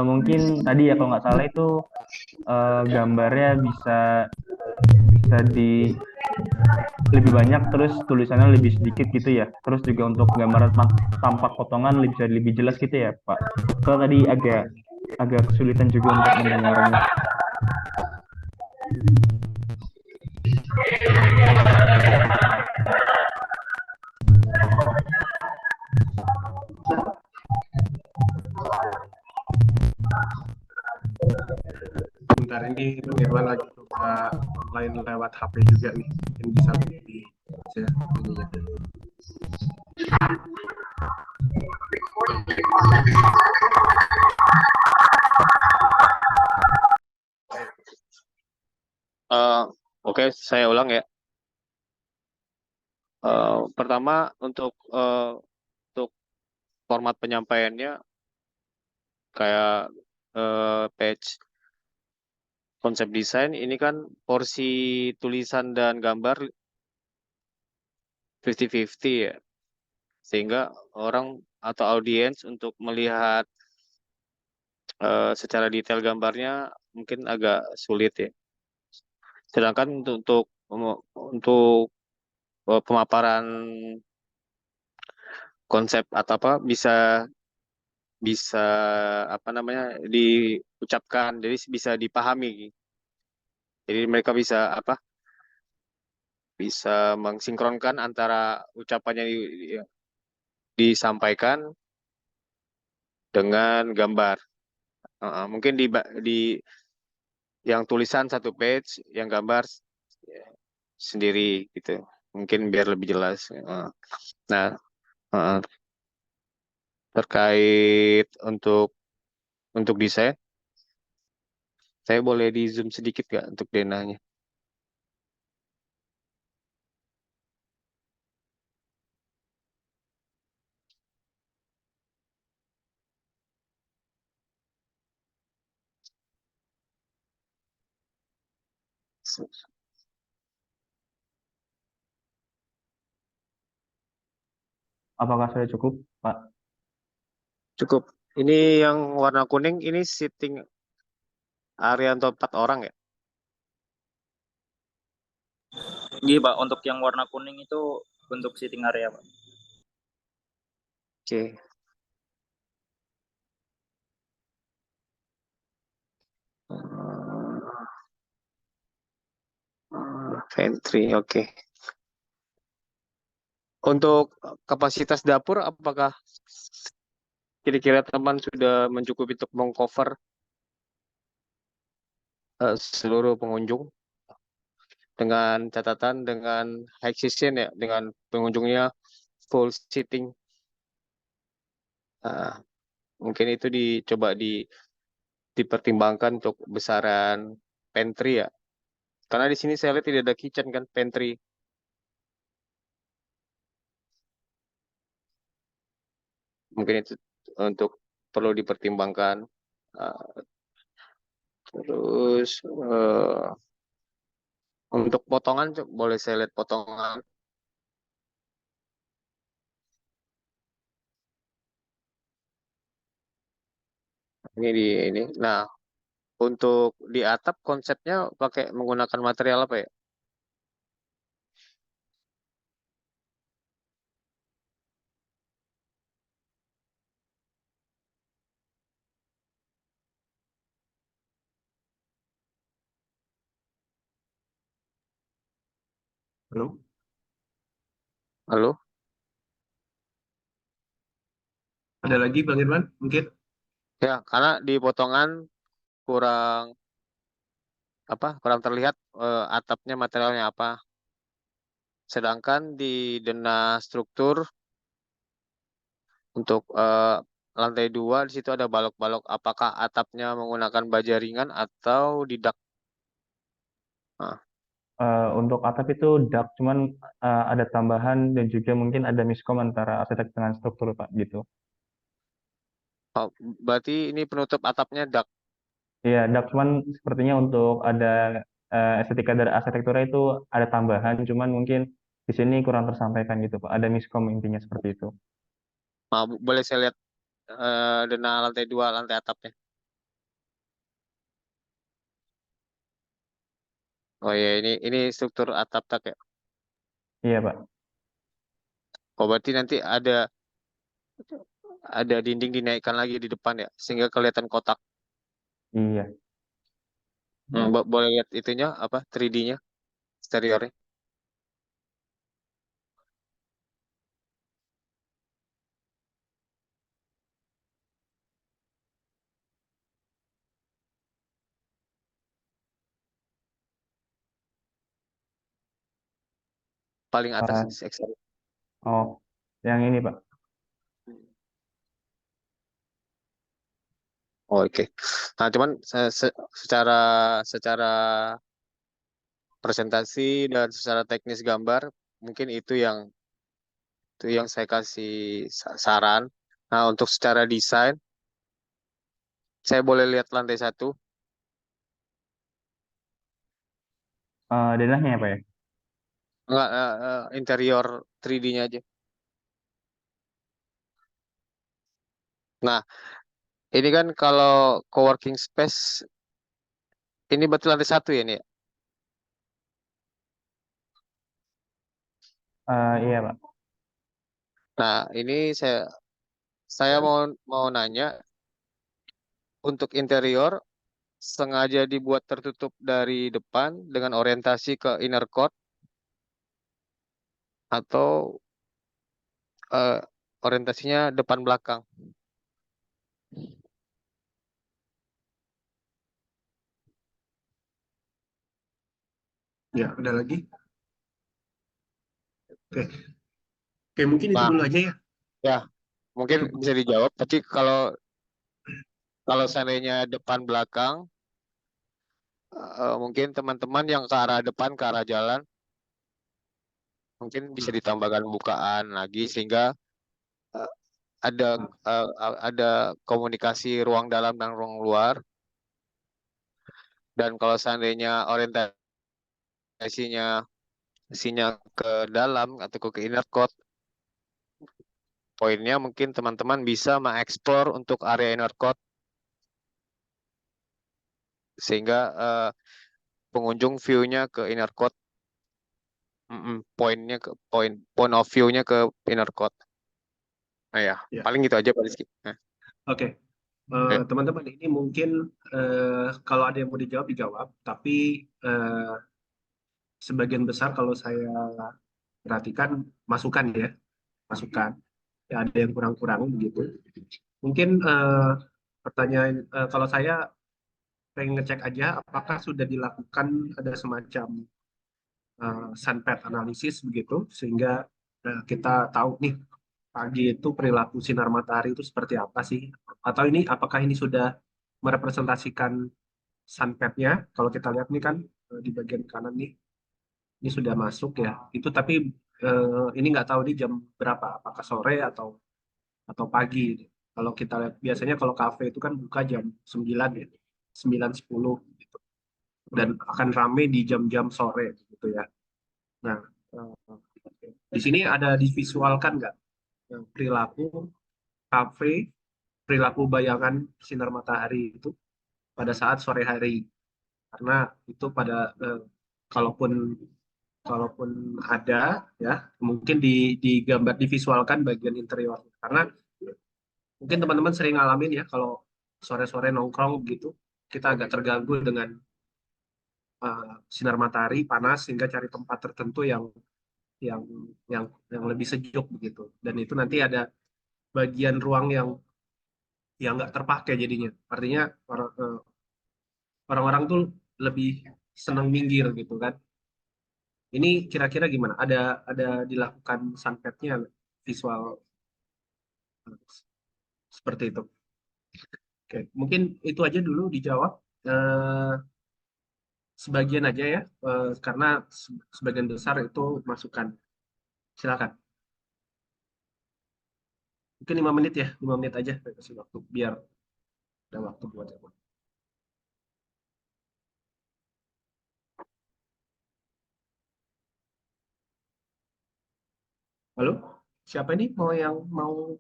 mungkin tadi ya kalau nggak salah itu gambarnya bisa di lebih banyak terus tulisannya lebih sedikit gitu ya. Terus juga untuk gambar tampak potongan bisa lebih jelas gitu ya Pak. Kalau tadi agak kesulitan juga untuk mendengarnya. Bentar ini Bang Irwan lagi coba online lewat HP juga nih, mungkin bisa lebih saya ininya. Oke, saya ulang ya. Pertama untuk format penyampaiannya kayak page konsep desain ini kan porsi tulisan dan gambar 50-50 ya. Sehingga orang atau audiens untuk melihat secara detail gambarnya mungkin agak sulit ya. Sedangkan untuk pemaparan konsep atau apa bisa apa namanya diucapkan, jadi bisa dipahami. Jadi mereka bisa bisa mensinkronkan antara ucapannya disampaikan dengan gambar. Mungkin di yang tulisan satu page, yang gambar sendiri gitu. Mungkin biar lebih jelas. Nah, terkait untuk desain, saya boleh di zoom sedikit nggak untuk denahnya? Apakah sudah cukup, Pak? Cukup. Ini yang warna kuning ini sitting area untuk 4 orang ya? Iya Pak, untuk yang warna kuning itu untuk sitting area Pak. Oke. Pantry, oke. Untuk kapasitas dapur, apakah kira-kira teman sudah mencukupi untuk mengcover seluruh pengunjung dengan catatan dengan high season ya, dengan pengunjungnya full seating. Mungkin itu dicoba dipertimbangkan untuk besaran pantry ya. Karena di sini saya lihat tidak ada kitchen kan, pantry. Mungkin itu untuk perlu dipertimbangkan. Uh, Terus untuk potongan boleh saya lihat potongan. Ini di ini. Nah, untuk di atap konsepnya pakai menggunakan material apa ya? Halo, Halo? ada lagi Bang Irwan? Mungkin Ya, karena di potongan kurang kurang terlihat atapnya materialnya apa. Sedangkan di denah struktur untuk lantai 2 di situ ada balok-balok. Apakah atapnya menggunakan baja ringan atau didak? Nah, Untuk atap itu dark, cuman ada tambahan dan juga mungkin ada miskom antara arsitek dengan struktur, Pak, gitu. oh, berarti ini penutup atapnya dak. Iya, dark, cuman sepertinya untuk ada estetika dari arsitekturnya itu ada tambahan, cuman mungkin di sini kurang tersampaikan gitu, Pak. Ada miskom intinya seperti itu. Boleh saya lihat denah lantai 2 lantai atapnya? Oh ya, ini struktur atap tak ya. Iya, Pak. Oh, berarti nanti ada dinding dinaikkan lagi di depan ya, sehingga kelihatan kotak. Iya. Boleh lihat itunya apa 3D-nya, eksteriornya? Paling atas Uh, eksterior. oh, yang ini, Pak. Oh, oke. Nah, cuman secara secara presentasi dan secara teknis gambar mungkin itu yang saya kasih saran. Nah, untuk secara desain saya boleh lihat lantai 1. Denahnya ya, Pak ya? Enggak, interior 3D-nya aja. Nah, ini kan kalau coworking space ini berarti lantai 1 ya ini ya? Iya, Pak. Nah, ini saya mau nanya untuk interior sengaja dibuat tertutup dari depan dengan orientasi ke inner court atau eh, orientasinya depan belakang. ya ada lagi. Oke, oke mungkin itu Nah, dulu aja ya. ya mungkin Cukup. bisa dijawab. Tapi kalau seandainya depan belakang, mungkin teman-teman yang ke arah depan ke arah jalan mungkin bisa ditambahkan bukaan lagi sehingga eh, ada ada komunikasi ruang dalam dan ruang luar. Dan kalau seandainya orientasinya ke dalam atau ke inner court, poinnya mungkin teman-teman bisa mengeksplor untuk area inner court sehingga pengunjung view-nya ke inner court, poinnya ke point of view-nya ke inner court. Nah ya, Ya. paling gitu aja Pak Rizky. Nah, Oke, teman-teman ini mungkin kalau ada yang mau dijawab dijawab, tapi sebagian besar kalau saya perhatikan masukan ya, masukan. Ya ada yang kurang-kurang begitu. Mungkin pertanyaan kalau saya pengen ngecek aja apakah sudah dilakukan ada semacam sunpad analisis begitu sehingga kita tahu nih pagi itu perilaku sinar matahari itu seperti apa sih? Atau ini apakah ini sudah merepresentasikan sunpadnya? Kalau kita lihat nih kan di bagian kanan nih ini sudah masuk ya. Itu tapi ini nggak tahu di jam berapa, apakah sore atau pagi. Kalau kita lihat biasanya kalau kafe itu kan buka jam 9 ya, 9.10 gitu. Dan akan rame di jam-jam sore gitu ya. Nah, di sini ada divisualkan nggak perilaku kafe, perilaku bayangan sinar matahari itu pada saat sore hari. Karena itu pada kalaupun kalaupun ada ya mungkin digambar divisualkan bagian interior. Karena mungkin teman-teman sering ngalamin ya kalau sore-sore nongkrong gitu kita agak terganggu dengan sinar matahari panas sehingga cari tempat tertentu yang yang lebih sejuk begitu. Dan itu nanti ada bagian ruang yang nggak terpakai jadinya. Artinya orang-orang tuh lebih senang minggir gitu kan. Ini kira-kira gimana? Ada dilakukan sunpadnya visual seperti itu. Oke, mungkin itu aja dulu dijawab. Sebagian aja ya, karena sebagian besar itu masukan. Silakan. Mungkin 5 menit ya, 5 menit aja saya kasih waktu biar ada waktu buat jawab. Halo, siapa ini yang mau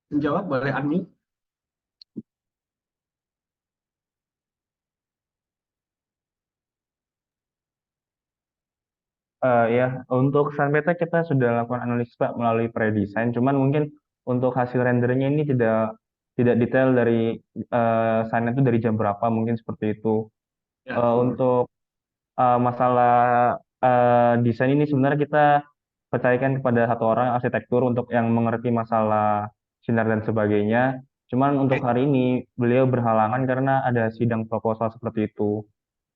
menjawab? Boleh unmute? Ya, untuk Sunbeta kita sudah lakukan analisis Pak melalui pre-design, cuman mungkin untuk hasil rendernya ini tidak detail dari sign itu dari jam berapa, mungkin seperti itu. Ya. Untuk masalah desain ini sebenarnya kita percayakan kepada satu orang arsitektur untuk yang mengerti masalah sinar dan sebagainya. Cuman untuk Oke. hari ini beliau berhalangan karena ada sidang proposal seperti itu.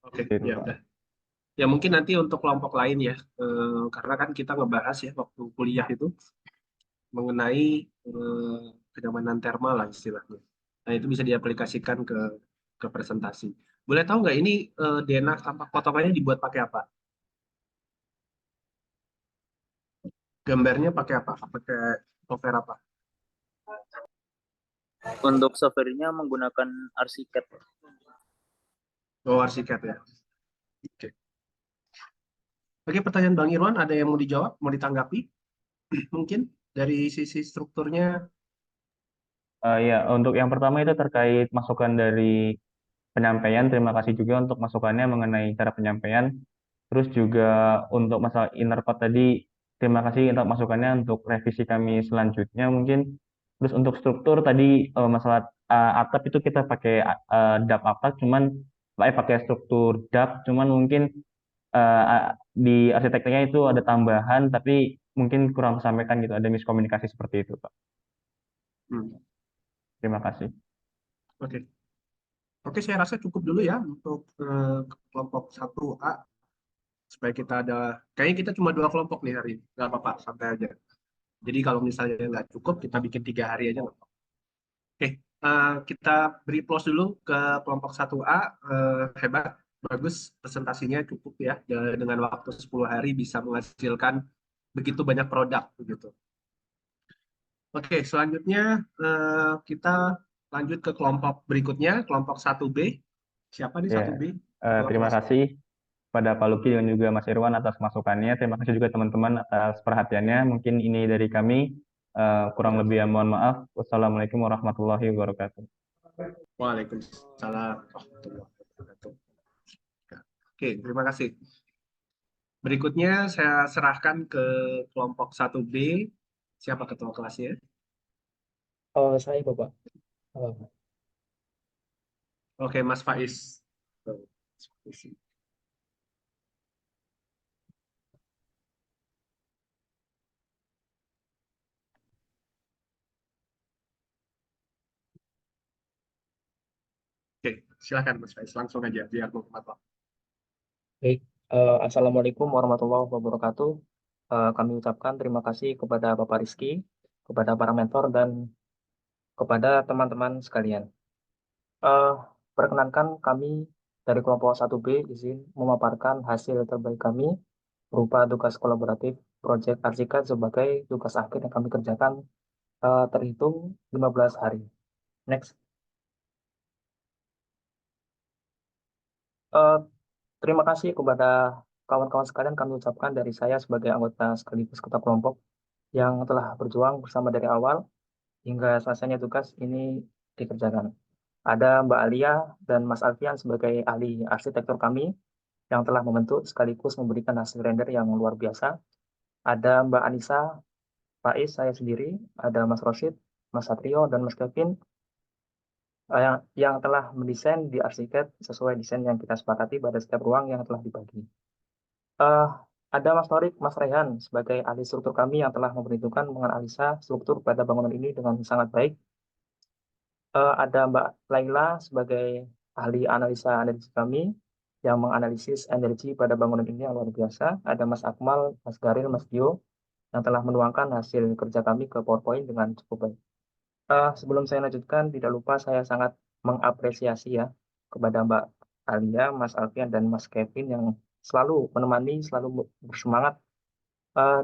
Oke, Seperti itu, ya Pak. udah. Ya mungkin nanti untuk kelompok lain ya, karena kan kita ngebahas ya waktu kuliah itu mengenai kenyamanan thermal lah istilahnya. Nah itu bisa diaplikasikan ke presentasi. Boleh tahu nggak ini denah tampak potongannya dibuat pakai apa? Gambarnya pakai apa? Pakai software apa? Untuk softwarenya menggunakan Archicad. Oh, Archicad ya. Oke. Oke, pertanyaan Bang Irwan ada yang mau dijawab, mau ditanggapi? Mungkin dari sisi strukturnya. Ya, untuk yang pertama itu terkait masukan dari penyampaian. Terima kasih juga untuk masukannya mengenai cara penyampaian. Terus juga untuk masalah inner part tadi, terima kasih untuk masukannya untuk revisi kami selanjutnya mungkin. Terus untuk struktur tadi masalah atap itu kita pakai dap atap, cuman pakai struktur dap, cuman mungkin di arsitekturnya itu ada tambahan, tapi mungkin kurang disampaikan gitu, ada miskomunikasi seperti itu, Pak. Terima kasih. Oke. Oke, saya rasa cukup dulu ya untuk kelompok 1A. Supaya kita kayaknya kita cuma 2 kelompok nih hari ini. Nggak apa-apa, santai aja. Jadi kalau misalnya nggak cukup, kita bikin 3 hari aja. Oke, kita beri plus dulu ke kelompok 1A. Hebat, bagus, presentasinya cukup ya. Dengan waktu 10 hari bisa menghasilkan begitu banyak produk. Begitu. Oke, selanjutnya kita lanjut ke kelompok berikutnya, kelompok 1B. Siapa nih Ya, 1B? terima kasih pada Pak Luki dan juga Mas Irwan atas masukannya. Terima kasih juga teman-teman atas perhatiannya. Mungkin ini dari kami. Kurang lebih ya mohon maaf. Wassalamualaikum warahmatullahi wabarakatuh. Waalaikumsalam warahmatullahi wabarakatuh. Oke, terima kasih. Berikutnya saya serahkan ke kelompok 1B. Siapa ketua kelasnya? Saya Bapak. Oke, Mas Faiz. Oke, silakan Mas Faiz, langsung aja biar bermanfaat waktu. Baik, Assalamualaikum warahmatullahi wabarakatuh. Kami ucapkan terima kasih kepada Bapak Rizky, kepada para mentor, dan kepada teman-teman sekalian. Perkenankan kami dari kelompok 1B izin memaparkan hasil terbaik kami berupa tugas kolaboratif proyek Archicad sebagai tugas akhir yang kami kerjakan terhitung 15 hari. Next. Eh, Terima kasih kepada kawan-kawan sekalian kami ucapkan dari saya sebagai anggota sekaligus ketua kelompok yang telah berjuang bersama dari awal hingga selesainya tugas ini dikerjakan. Ada Mbak Alia dan Mas Alfian sebagai ahli arsitektur kami yang telah membentuk sekaligus memberikan hasil render yang luar biasa. Ada Mbak Anissa, Faiz, saya sendiri, ada Mas Rosid, Mas Satrio, dan Mas Kevin yang telah mendesain di arsitek sesuai desain yang kita sepakati pada setiap ruang yang telah dibagi. Eh, ada Mas Torik, Mas Rehan sebagai ahli struktur kami yang telah memperhitungkan menganalisa struktur pada bangunan ini dengan sangat baik. Ada Mbak Laila sebagai ahli analisa energi kami yang menganalisis energi pada bangunan ini yang luar biasa. Ada Mas Akmal, Mas Garil, Mas Dio yang telah menuangkan hasil kerja kami ke PowerPoint dengan cukup baik. Sebelum saya lanjutkan, tidak lupa saya sangat mengapresiasi ya kepada Mbak Alia, Mas Alfian, dan Mas Kevin yang selalu menemani, selalu bersemangat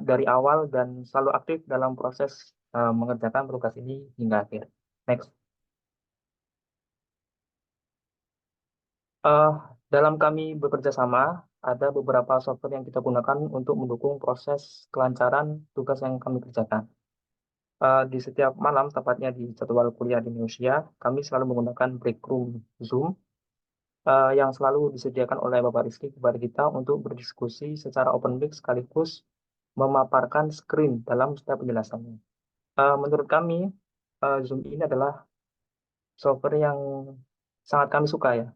dari awal dan selalu aktif dalam proses mengerjakan tugas ini hingga akhir. Next. Dalam kami bekerja sama, ada beberapa software yang kita gunakan untuk mendukung proses kelancaran tugas yang kami kerjakan. Di setiap malam, tepatnya di jadwal kuliah di Indonesia, kami selalu menggunakan break room Zoom yang selalu disediakan oleh Bapak Rizky kepada kita untuk berdiskusi secara open mic sekaligus memaparkan screen dalam setiap penjelasannya. Menurut kami, Zoom ini adalah software yang sangat kami suka ya,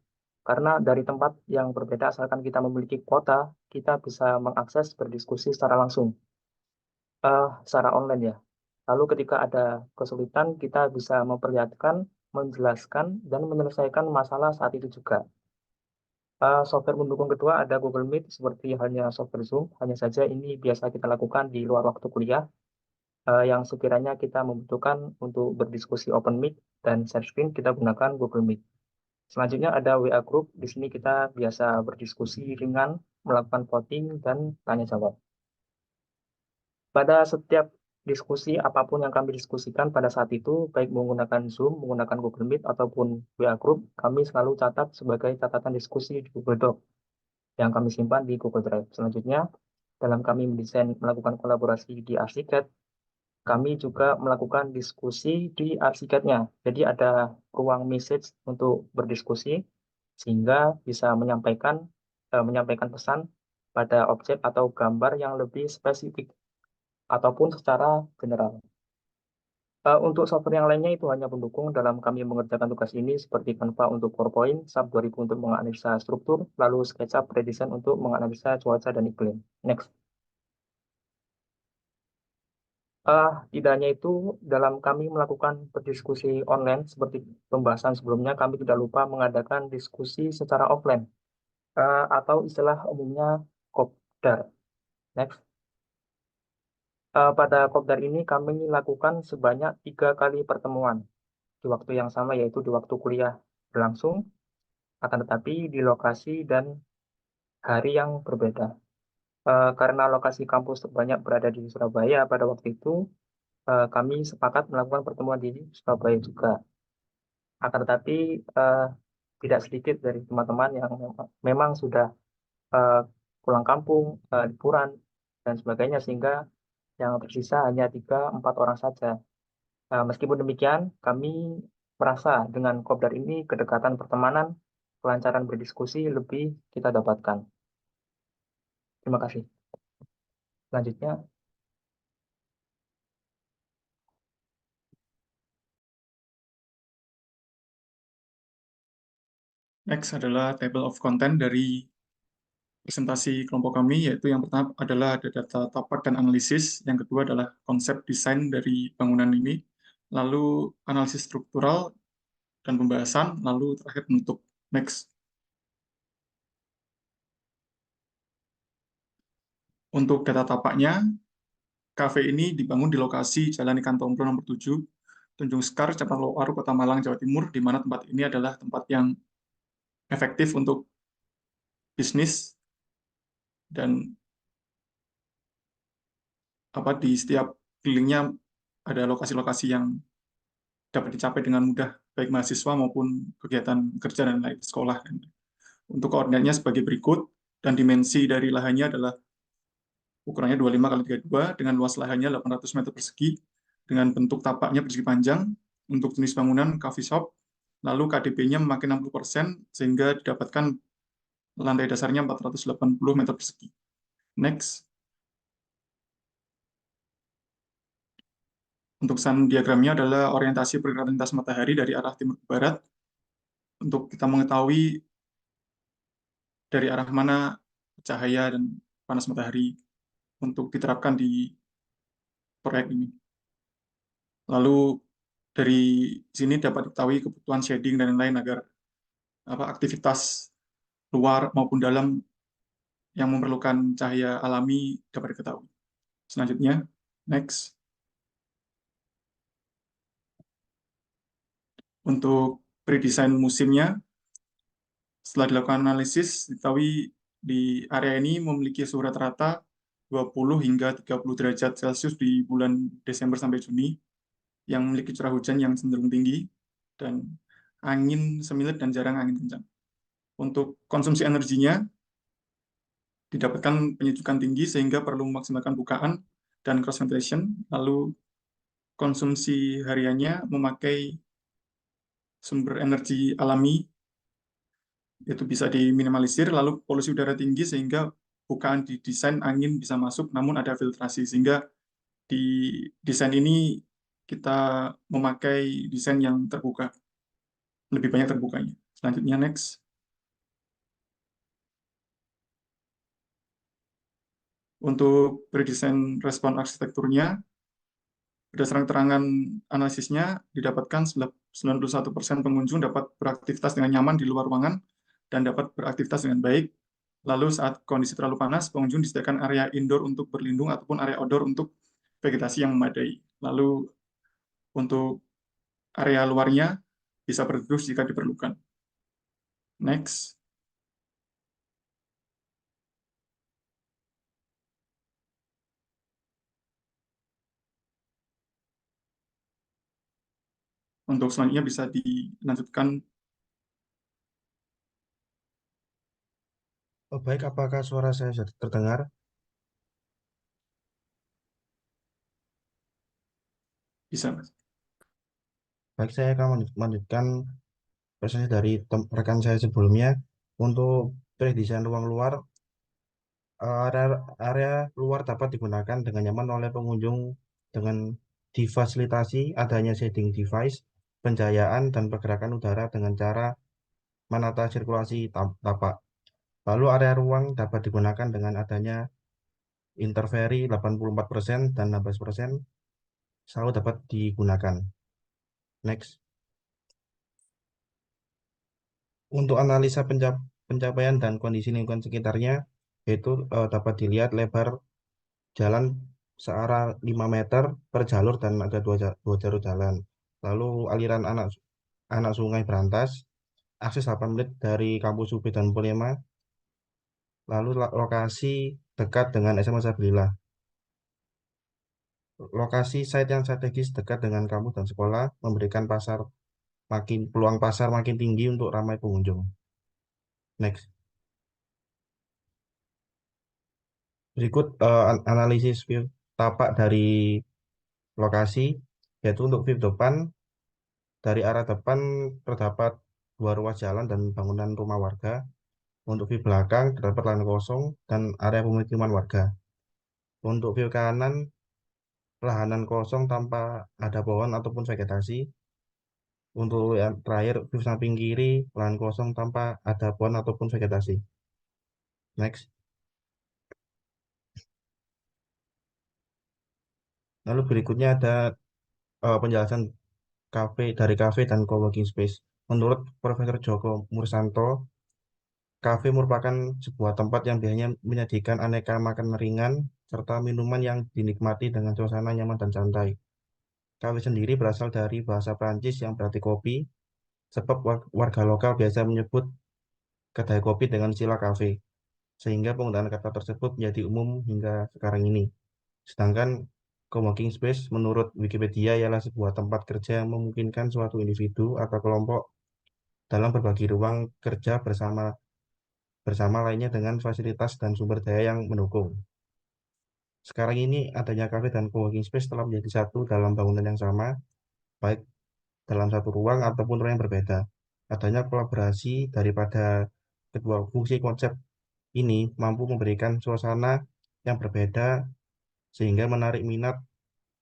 karena dari tempat yang berbeda asalkan kita memiliki kuota, kita bisa mengakses berdiskusi secara langsung, secara online ya. Lalu ketika ada kesulitan, kita bisa memperlihatkan, menjelaskan, dan menyelesaikan masalah saat itu juga. Software pendukung kedua ada Google Meet seperti halnya software Zoom, hanya saja ini biasa kita lakukan di luar waktu kuliah, yang sekiranya kita membutuhkan untuk berdiskusi open mic dan share screen, kita gunakan Google Meet. Selanjutnya ada WA Group, di sini kita biasa berdiskusi ringan, melakukan voting, dan tanya jawab. Pada setiap diskusi apapun yang kami diskusikan pada saat itu, baik menggunakan Zoom, menggunakan Google Meet, ataupun WA Group, kami selalu catat sebagai catatan diskusi di Google Doc yang kami simpan di Google Drive. Selanjutnya, dalam kami mendesain melakukan kolaborasi di Arsiket, kami juga melakukan diskusi di Arsiketnya. Jadi ada ruang message untuk berdiskusi, sehingga bisa menyampaikan pesan pada objek atau gambar yang lebih spesifik ataupun secara general. Untuk software yang lainnya itu hanya pendukung dalam kami mengerjakan tugas ini seperti Canva untuk PowerPoint, SAP 2000 untuk menganalisa struktur, lalu SketchUp Redesign untuk menganalisa cuaca dan iklim. Next. Tidak hanya itu, dalam kami melakukan berdiskusi online seperti pembahasan sebelumnya, kami tidak lupa mengadakan diskusi secara offline atau istilah umumnya kopdar. Next. Pada kopdar ini kami lakukan sebanyak 3 kali pertemuan di waktu yang sama, yaitu di waktu kuliah berlangsung, akan tetapi di lokasi dan hari yang berbeda. Karena lokasi kampus terbanyak berada di Surabaya pada waktu itu, kami sepakat melakukan pertemuan di Surabaya juga. Akan tetapi tidak sedikit dari teman-teman yang memang sudah pulang kampung, liburan, dan sebagainya, sehingga yang tersisa hanya 3-4 orang saja. Meskipun demikian, kami merasa dengan kopdar ini kedekatan pertemanan, kelancaran berdiskusi lebih kita dapatkan. Terima kasih. Selanjutnya, next adalah table of content dari presentasi kelompok kami, yaitu yang pertama adalah ada data tapak dan analisis, yang kedua adalah konsep desain dari bangunan ini, lalu analisis struktural dan pembahasan, lalu terakhir penutup. Next. Untuk data tapaknya, kafe ini dibangun di lokasi Jalan Ikan Tomplo nomor 7, Tunjung Sekar, Kecamatan Loaru, Kota Malang, Jawa Timur, di mana tempat ini adalah tempat yang efektif untuk bisnis dan di setiap kelilingnya ada lokasi-lokasi yang dapat dicapai dengan mudah, baik mahasiswa maupun kegiatan kerja dan lain sekolah. Untuk koordinatnya sebagai berikut, dan dimensi dari lahannya adalah ukurannya 25 kali 32 dengan luas lahannya 800 meter persegi, dengan bentuk tapaknya persegi panjang. Untuk jenis bangunan coffee shop, lalu KDP-nya memakai 60% sehingga didapatkan lantai dasarnya 480 meter persegi. Next. Untuk sun diagramnya adalah orientasi pergerakan lintas matahari dari arah timur ke barat. Untuk kita mengetahui dari arah mana cahaya dan panas matahari untuk diterapkan di proyek ini. Lalu dari sini dapat diketahui kebutuhan shading dan lain-lain agar aktivitas luar maupun dalam yang memerlukan cahaya alami dapat diketahui. Selanjutnya, next. Untuk pre-design musimnya, setelah dilakukan analisis, diketahui di area ini memiliki suhu rata-rata 20 hingga 30 derajat Celcius di bulan Desember sampai Juni, yang memiliki curah hujan yang cenderung tinggi, dan angin semilir dan jarang angin kencang. Untuk konsumsi energinya, didapatkan penyejukan tinggi sehingga perlu memaksimalkan bukaan dan cross ventilation, lalu konsumsi hariannya memakai sumber energi alami, itu bisa diminimalisir, lalu polusi udara tinggi sehingga bukaan di desain angin bisa masuk, namun ada filtrasi, sehingga di desain ini kita memakai desain yang terbuka, lebih banyak terbukanya. Selanjutnya, next. Untuk predesain respon arsitekturnya, berdasarkan keterangan analisisnya, didapatkan 91% pengunjung dapat beraktivitas dengan nyaman di luar ruangan dan dapat beraktivitas dengan baik. Lalu saat kondisi terlalu panas, pengunjung disediakan area indoor untuk berlindung ataupun area outdoor untuk vegetasi yang memadai. Lalu untuk area luarnya bisa berteduh jika diperlukan. Next. Untuk selanjutnya bisa dilanjutkan. Oh, baik, apakah suara saya sudah terdengar? Bisa, Mas. Baik, saya akan melanjutkan presentasi dari rekan saya sebelumnya. Untuk predesain ruang luar, area luar dapat digunakan dengan nyaman oleh pengunjung dengan difasilitasi adanya shading device, pencahayaan, dan pergerakan udara dengan cara menata sirkulasi tapak. Lalu area ruang dapat digunakan dengan adanya interferi 84% dan 16% selalu dapat digunakan. Next. Untuk analisa pencapaian dan kondisi lingkungan sekitarnya, yaitu dapat dilihat lebar jalan searah 5 meter per jalur dan ada dua jalur jalan. Lalu aliran anak sungai berantas, akses 8 menit dari kampus UB dan Polema, lalu lokasi dekat dengan SMA Sabrila. Lokasi site yang strategis dekat dengan kampus dan sekolah memberikan peluang pasar makin tinggi untuk ramai pengunjung. Next. Berikut analisis view tapak dari lokasi, yaitu untuk view depan, dari arah depan terdapat dua ruas jalan dan bangunan rumah warga. Untuk view belakang terdapat lahan kosong dan area pemukiman warga. Untuk view kanan, lahanan kosong tanpa ada pohon ataupun vegetasi. Untuk yang terakhir, view samping kiri, lahan kosong tanpa ada pohon ataupun vegetasi. Next. Lalu berikutnya ada penjelasan dari kafe dan co-working space. Menurut Profesor Joko Mursanto, kafe merupakan sebuah tempat yang biasanya menyajikan aneka makanan ringan serta minuman yang dinikmati dengan suasana nyaman dan santai. Kafe sendiri berasal dari bahasa Prancis yang berarti kopi, sebab warga lokal biasa menyebut kedai kopi dengan istilah kafe, sehingga penggunaan kata tersebut menjadi umum hingga sekarang ini. Sedangkan coworking space menurut Wikipedia ialah sebuah tempat kerja yang memungkinkan suatu individu atau kelompok dalam berbagi ruang kerja bersama lainnya dengan fasilitas dan sumber daya yang mendukung. Sekarang ini adanya kafe dan coworking space telah menjadi satu dalam bangunan yang sama, baik dalam satu ruang ataupun ruang yang berbeda. Adanya kolaborasi daripada kedua fungsi konsep ini mampu memberikan suasana yang berbeda sehingga menarik minat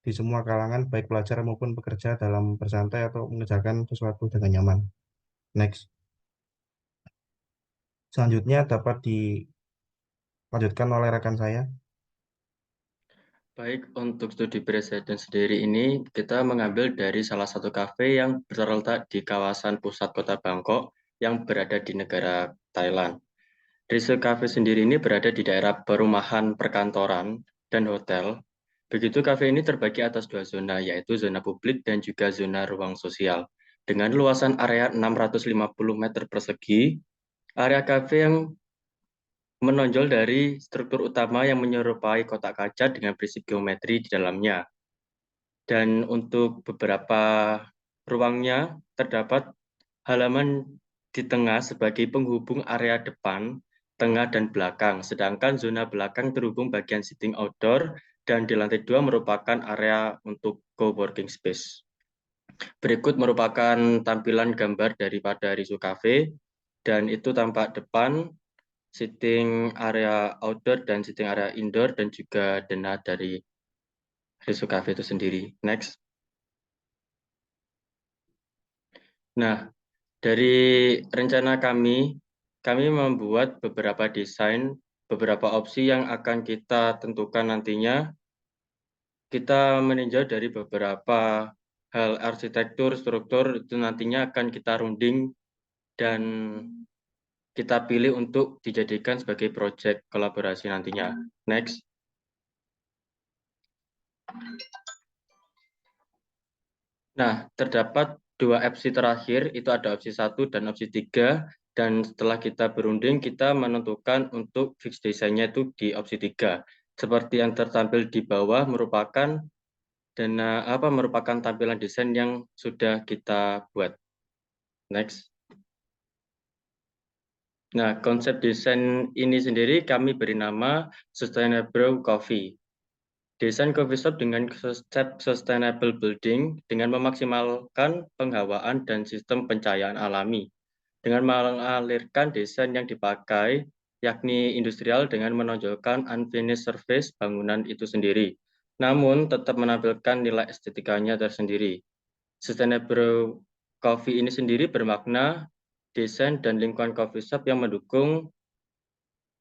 di semua kalangan, baik pelajar maupun pekerja dalam bersantai atau mengerjakan sesuatu dengan nyaman. Next. Selanjutnya dapat dilanjutkan oleh rekan saya. Baik, untuk studi presiden sendiri ini kita mengambil dari salah satu kafe yang terletak di kawasan pusat kota Bangkok yang berada di negara Thailand. Riso Cafe sendiri ini berada di daerah perumahan, perkantoran, dan hotel. Begitu kafe ini terbagi atas dua zona, yaitu zona publik dan juga zona ruang sosial. Dengan luasan area 650 meter persegi, area kafe yang menonjol dari struktur utama yang menyerupai kotak kaca dengan prinsip geometri di dalamnya. Dan untuk beberapa ruangnya terdapat halaman di tengah sebagai penghubung area depan, tengah, dan belakang. Sedangkan zona belakang terhubung bagian sitting outdoor dan di lantai 2 merupakan area untuk co-working space. Berikut merupakan tampilan gambar daripada Riso Cafe, dan itu tampak depan, sitting area outdoor dan sitting area indoor, dan juga denah dari Riso Cafe itu sendiri. Next. Nah, dari rencana kami membuat beberapa desain, beberapa opsi yang akan kita tentukan nantinya. Kita meninjau dari beberapa hal arsitektur, struktur, itu nantinya akan kita runding dan kita pilih untuk dijadikan sebagai proyek kolaborasi nantinya. Next. Nah, terdapat dua opsi terakhir, itu ada opsi 1 dan opsi 3, dan setelah kita berunding, kita menentukan untuk fix desainnya itu di opsi 3. Seperti yang tertampil di bawah merupakan tampilan desain yang sudah kita buat. Next. Nah, konsep desain ini sendiri kami beri nama Sustainable Coffee. Desain coffee shop dengan konsep sustainable building dengan memaksimalkan penghawaan dan sistem pencahayaan alami. Dengan mengalirkan desain yang dipakai, yakni industrial dengan menonjolkan unfinished surface bangunan itu sendiri. Namun tetap menampilkan nilai estetikanya tersendiri. Sustainable Coffee ini sendiri bermakna desain dan lingkungan coffee shop yang mendukung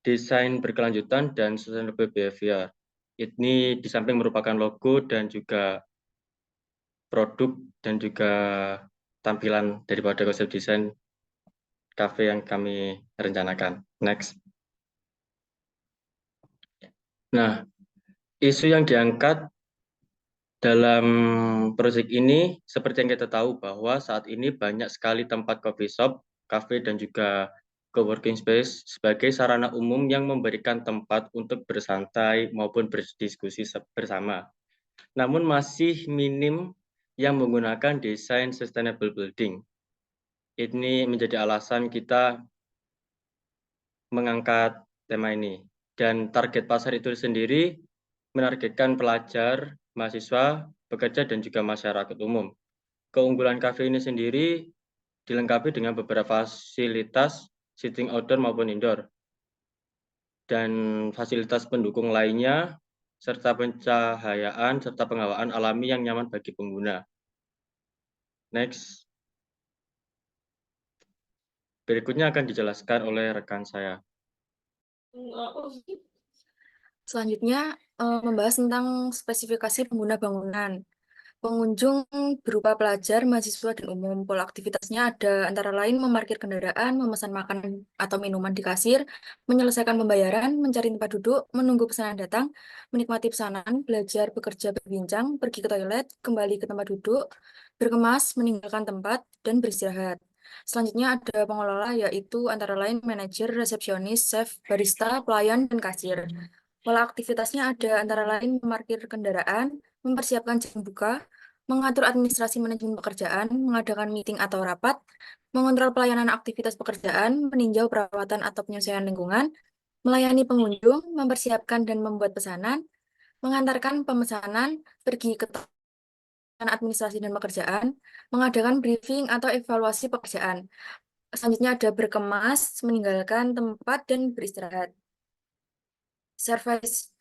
desain berkelanjutan dan sustainable behavior. Ini di samping merupakan logo dan juga produk dan juga tampilan daripada konsep desain cafe yang kami rencanakan. Next. Nah, isu yang diangkat dalam proyek ini, seperti yang kita tahu bahwa saat ini banyak sekali tempat coffee shop, cafe, dan juga co-working space sebagai sarana umum yang memberikan tempat untuk bersantai maupun berdiskusi bersama. Namun masih minim yang menggunakan desain sustainable building. Ini menjadi alasan kita mengangkat tema ini. Dan target pasar itu sendiri menargetkan pelajar, mahasiswa, pekerja, dan juga masyarakat umum. Keunggulan kafe ini sendiri dilengkapi dengan beberapa fasilitas sitting outdoor maupun indoor. Dan fasilitas pendukung lainnya, serta pencahayaan, serta penghawaan alami yang nyaman bagi pengguna. Next. Berikutnya akan dijelaskan oleh rekan saya. Selanjutnya, membahas tentang spesifikasi pengguna bangunan. Pengunjung berupa pelajar, mahasiswa, dan umum. Pola aktivitasnya ada antara lain memarkir kendaraan, memesan makan atau minuman di kasir, menyelesaikan pembayaran, mencari tempat duduk, menunggu pesanan datang, menikmati pesanan, belajar, bekerja, berbincang, pergi ke toilet, kembali ke tempat duduk, berkemas, meninggalkan tempat, dan beristirahat. Selanjutnya ada pengelola, yaitu antara lain manajer, resepsionis, chef, barista, pelayan, dan kasir. Pola aktivitasnya ada antara lain memarkir kendaraan, mempersiapkan jam buka, mengatur administrasi manajemen pekerjaan, mengadakan meeting atau rapat, mengontrol pelayanan aktivitas pekerjaan, meninjau perawatan atau penyelesaian lingkungan, melayani pengunjung, mempersiapkan dan membuat pesanan, mengantarkan pemesanan, pergi ke administrasi dan pekerjaan, mengadakan briefing atau evaluasi pekerjaan. Selanjutnya ada berkemas, meninggalkan tempat dan beristirahat. Service,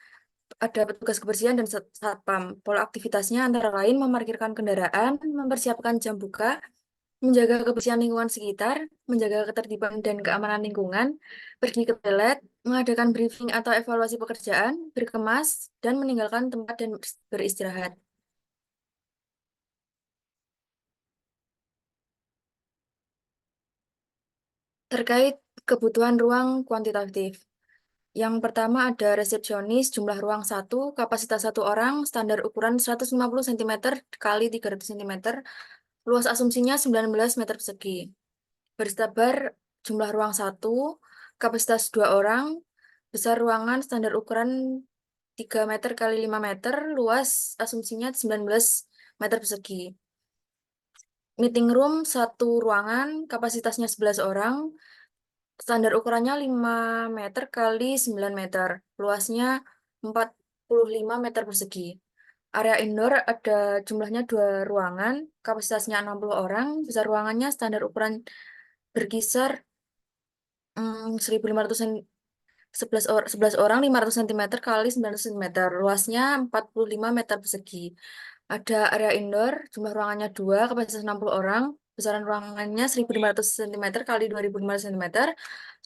ada petugas kebersihan dan satpam. Pola aktivitasnya antara lain memarkirkan kendaraan, mempersiapkan jam buka, menjaga kebersihan lingkungan sekitar, menjaga ketertiban dan keamanan lingkungan, pergi ke toilet, mengadakan briefing atau evaluasi pekerjaan, berkemas, dan meninggalkan tempat dan beristirahat. Terkait kebutuhan ruang kuantitatif. Yang pertama ada resepsionis, jumlah ruang 1, kapasitas 1 orang, standar ukuran 150 cm kali 300 cm, luas asumsinya 19 meter persegi. Bersabar, jumlah ruang 1, kapasitas 2 orang, besar ruangan standar ukuran 3 meter kali 5 meter, luas asumsinya 19 meter persegi. Meeting room 1 ruangan, kapasitasnya 11 orang, standar ukurannya 5 meter kali 9 meter, luasnya 45 meter persegi. Area indoor ada jumlahnya 2 ruangan, kapasitasnya 60 orang, besar ruangannya standar ukuran berkisar 1.500 11 orang 500 cm kali 900 cm, luasnya 45 meter persegi. Ada area indoor, jumlah ruangannya 2, kapasitas 60 orang, besaran ruangannya 1.500 cm kali 2.500 cm,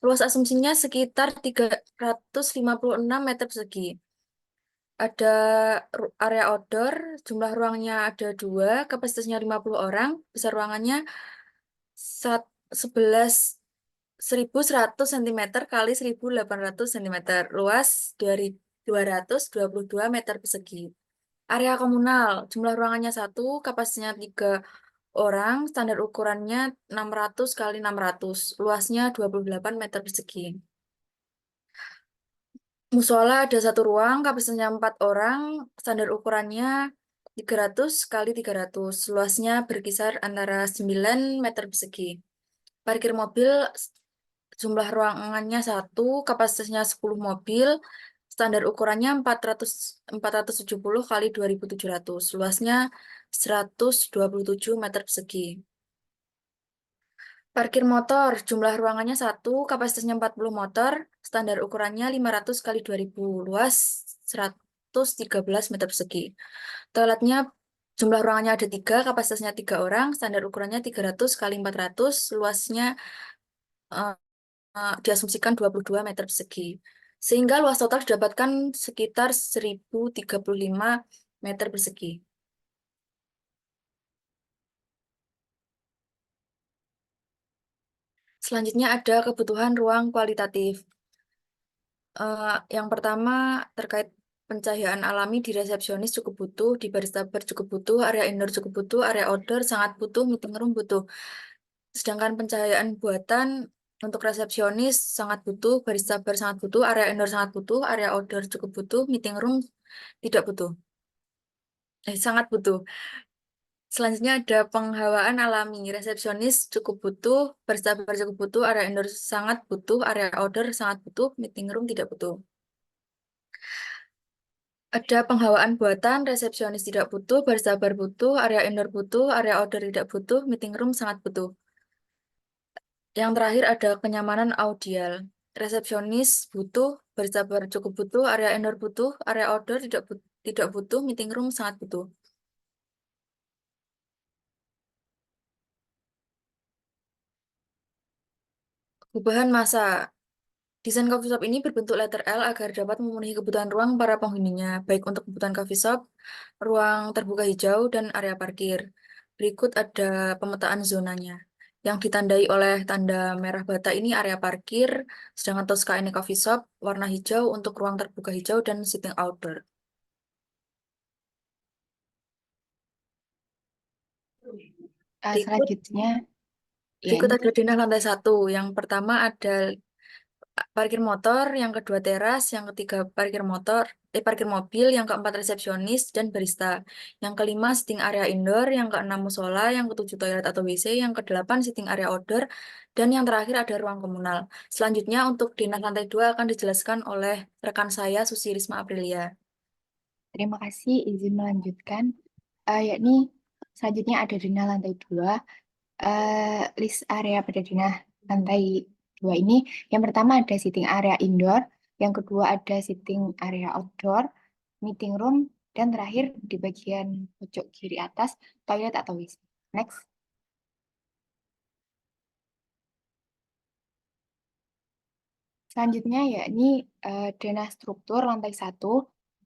luas asumsinya sekitar 356 meter persegi. Ada area outdoor, jumlah ruangnya ada 2, kapasitasnya 50 orang, besar ruangannya 11 1.100 cm kali 1.800 cm, luas 222 meter persegi. Area komunal, jumlah ruangannya 1, kapasitasnya 3 orang, standar ukurannya 600 kali 600, luasnya 28 meter persegi. Musola ada 1 ruang, kapasitasnya 4 orang, standar ukurannya 300 kali 300, luasnya berkisar antara 9 meter persegi. Parkir mobil, jumlah ruangannya 1, kapasitasnya 10 mobil, standar ukurannya 470 kali 2.700, luasnya 127 meter persegi. Parkir motor, jumlah ruangannya 1, kapasitasnya 40 motor, standar ukurannya 500 kali 2.000, luas 113 meter persegi. Toiletnya, jumlah ruangannya ada 3, kapasitasnya 3 orang, standar ukurannya 300 kali 400, luasnya diasumsikan 22 meter persegi. Sehingga luas total didapatkan sekitar 1.035 meter persegi. Selanjutnya ada kebutuhan ruang kualitatif. Yang pertama terkait pencahayaan alami di resepsionis cukup butuh, di baristaber cukup butuh, area indoor cukup butuh, area outdoor sangat butuh, meeting room butuh. Sedangkan pencahayaan buatan untuk resepsionis sangat butuh, baristaber sangat butuh, area indoor sangat butuh, area outdoor cukup butuh, meeting room tidak butuh. Sangat butuh. Selanjutnya ada penghawaan alami. Resepsionis cukup butuh, baristaber cukup butuh, area indoor sangat butuh, area outdoor sangat butuh, meeting room tidak butuh. Ada penghawaan buatan, resepsionis tidak butuh, baristaber butuh, area indoor butuh, area outdoor tidak butuh, meeting room sangat butuh. Yang terakhir ada kenyamanan audial. Resepsionis butuh, baristaber cukup butuh, area indoor butuh, area outdoor tidak butuh, meeting room sangat butuh. Perubahan masa. Desain coffee shop ini berbentuk letter L agar dapat memenuhi kebutuhan ruang para penghuninya, baik untuk kebutuhan coffee shop, ruang terbuka hijau, dan area parkir. Berikut ada pemetaan zonanya. Yang ditandai oleh tanda merah bata ini area parkir, sedangkan Tosca ini coffee shop, warna hijau untuk ruang terbuka hijau dan sitting outdoor. Selanjutnya, Berikut ada denah lantai 1. Yang pertama ada parkir motor, yang kedua teras, yang ketiga parkir mobil, yang keempat resepsionis dan barista. Yang kelima sitting area indoor, yang keenam musola, yang ketujuh toilet atau WC, yang kedelapan sitting area outdoor, dan yang terakhir ada ruang komunal. Selanjutnya untuk dinas lantai 2 akan dijelaskan oleh rekan saya Susi Risma Aprilia. Terima kasih, izin melanjutkan. Yakni selanjutnya ada denah lantai 2. List area pada denah lantai 2 ini, yang pertama ada sitting area indoor, yang kedua ada sitting area outdoor, meeting room, dan terakhir di bagian pojok kiri atas, toilet atau WC. Next. Selanjutnya yakni denah struktur lantai 1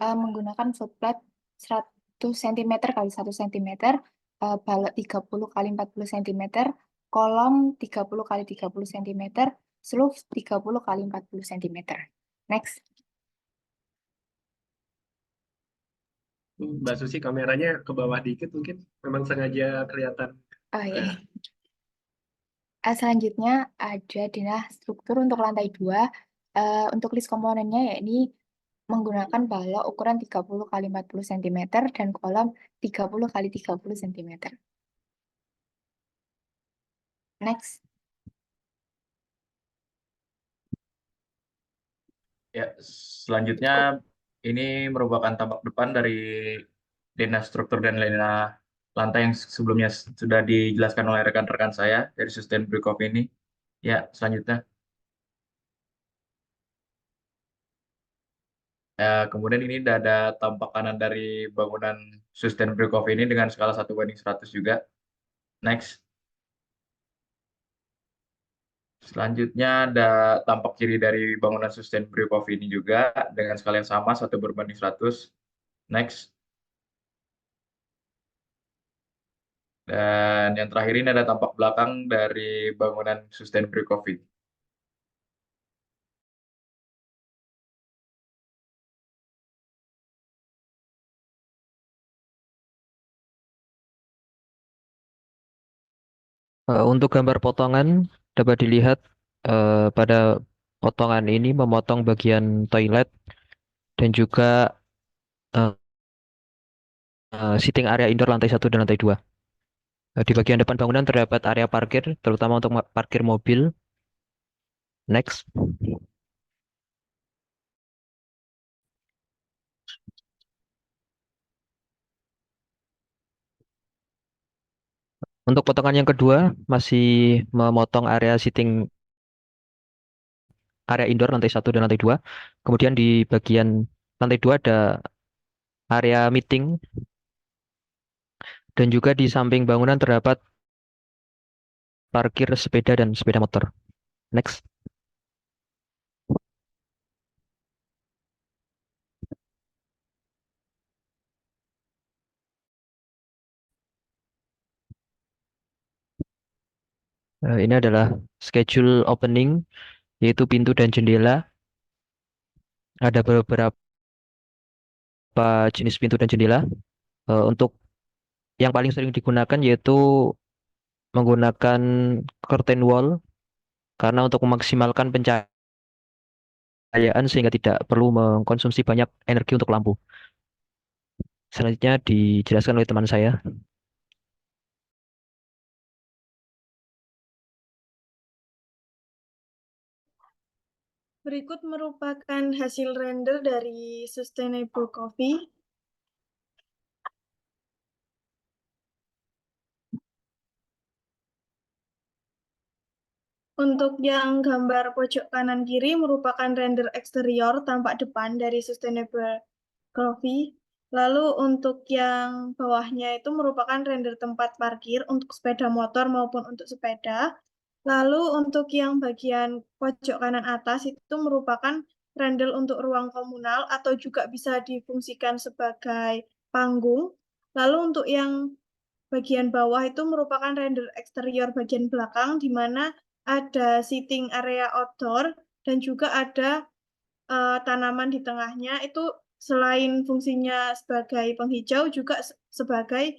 menggunakan footplate 100 cm x 1 cm, balok 30 x 40 cm, kolom 30 x 30 cm, seluf 30 x 40 cm. Next. Mbak Susi, kameranya ke bawah dikit mungkin. Memang sengaja kelihatan. Oh iya. Selanjutnya ada denah struktur untuk lantai 2. Untuk list komponennya yakni menggunakan balok ukuran 30 x 40 cm dan kolom 30 x 30 cm. Next. Ya, selanjutnya ini merupakan tampak depan dari denah struktur dan denah lantai yang sebelumnya sudah dijelaskan oleh rekan-rekan saya dari Sustain Brikov ini. Ya, selanjutnya. Kemudian ini ada tampak kanan dari bangunan Sustain Brikov ini dengan skala 1:100 juga. Next. Selanjutnya ada tampak kiri dari bangunan Sustain Brikov ini juga dengan skala yang sama 1:100. Next. Dan yang terakhir ini ada tampak belakang dari bangunan Sustain Brikov ini. Untuk gambar potongan dapat dilihat pada potongan ini memotong bagian toilet dan juga sitting area indoor lantai 1 dan lantai 2. Di bagian depan bangunan terdapat area parkir, terutama untuk parkir mobil. Next. Untuk potongan yang kedua, masih memotong area sitting area indoor lantai 1 dan lantai 2. Kemudian di bagian lantai 2 ada area meeting. Dan juga di samping bangunan terdapat parkir sepeda dan sepeda motor. Next. Ini adalah schedule opening, yaitu pintu dan jendela. Ada beberapa jenis pintu dan jendela. Untuk yang paling sering digunakan yaitu menggunakan curtain wall, karena untuk memaksimalkan pencahayaan sehingga tidak perlu mengkonsumsi banyak energi untuk lampu. Selanjutnya dijelaskan oleh teman saya. Berikut merupakan hasil render dari Sustainable Coffee. Untuk yang gambar pojok kanan kiri merupakan render eksterior tampak depan dari Sustainable Coffee. Lalu untuk yang bawahnya itu merupakan render tempat parkir untuk sepeda motor maupun untuk sepeda. Lalu untuk yang bagian pojok kanan atas itu merupakan render untuk ruang komunal atau juga bisa difungsikan sebagai panggung. Lalu untuk yang bagian bawah itu merupakan render eksterior bagian belakang di mana ada sitting area outdoor dan juga ada tanaman di tengahnya. Itu selain fungsinya sebagai penghijau juga sebagai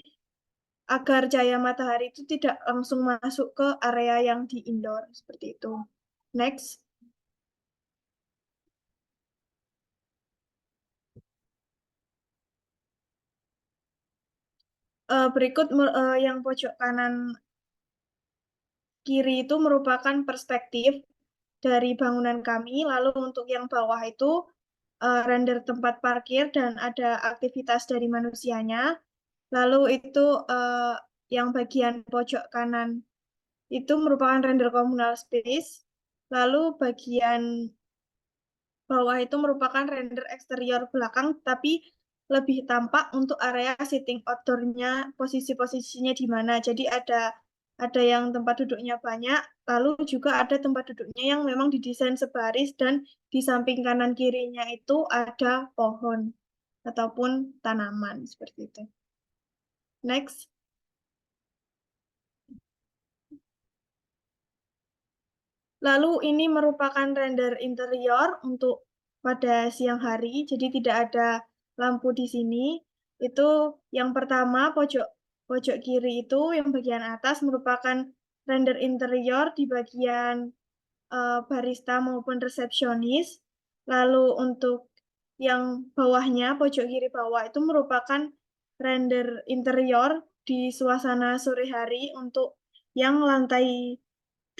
agar cahaya matahari itu tidak langsung masuk ke area yang di indoor seperti itu. Next. Berikut yang pojok kanan kiri itu merupakan perspektif dari bangunan kami. Lalu untuk yang bawah itu render tempat parkir dan ada aktivitas dari manusianya. Lalu itu yang bagian pojok kanan itu merupakan render communal space. Lalu bagian bawah itu merupakan render eksterior belakang, tapi lebih tampak untuk area sitting outdoor-nya, posisi-posisinya di mana. Jadi ada yang tempat duduknya banyak, lalu juga ada tempat duduknya yang memang didesain sebaris dan di samping kanan kirinya itu ada pohon ataupun tanaman seperti itu. Next. Lalu ini merupakan render interior untuk pada siang hari, jadi tidak ada lampu di sini. Itu yang pertama pojok kiri itu yang bagian atas merupakan render interior di bagian barista maupun resepsionis. Lalu untuk yang bawahnya pojok kiri bawah itu merupakan render interior di suasana sore hari untuk yang lantai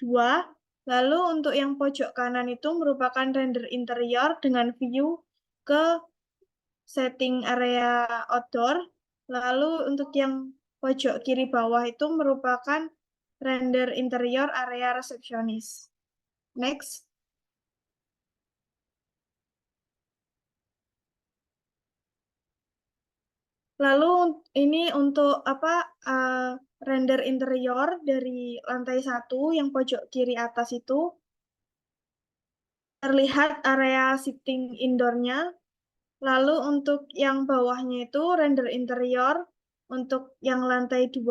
2. Lalu untuk yang pojok kanan itu merupakan render interior dengan view ke setting area outdoor. Lalu untuk yang pojok kiri bawah itu merupakan render interior area resepsionis. Next. Lalu ini untuk render interior dari lantai 1 yang pojok kiri atas itu terlihat area sitting indoor-nya. Lalu untuk yang bawahnya itu render interior untuk yang lantai 2,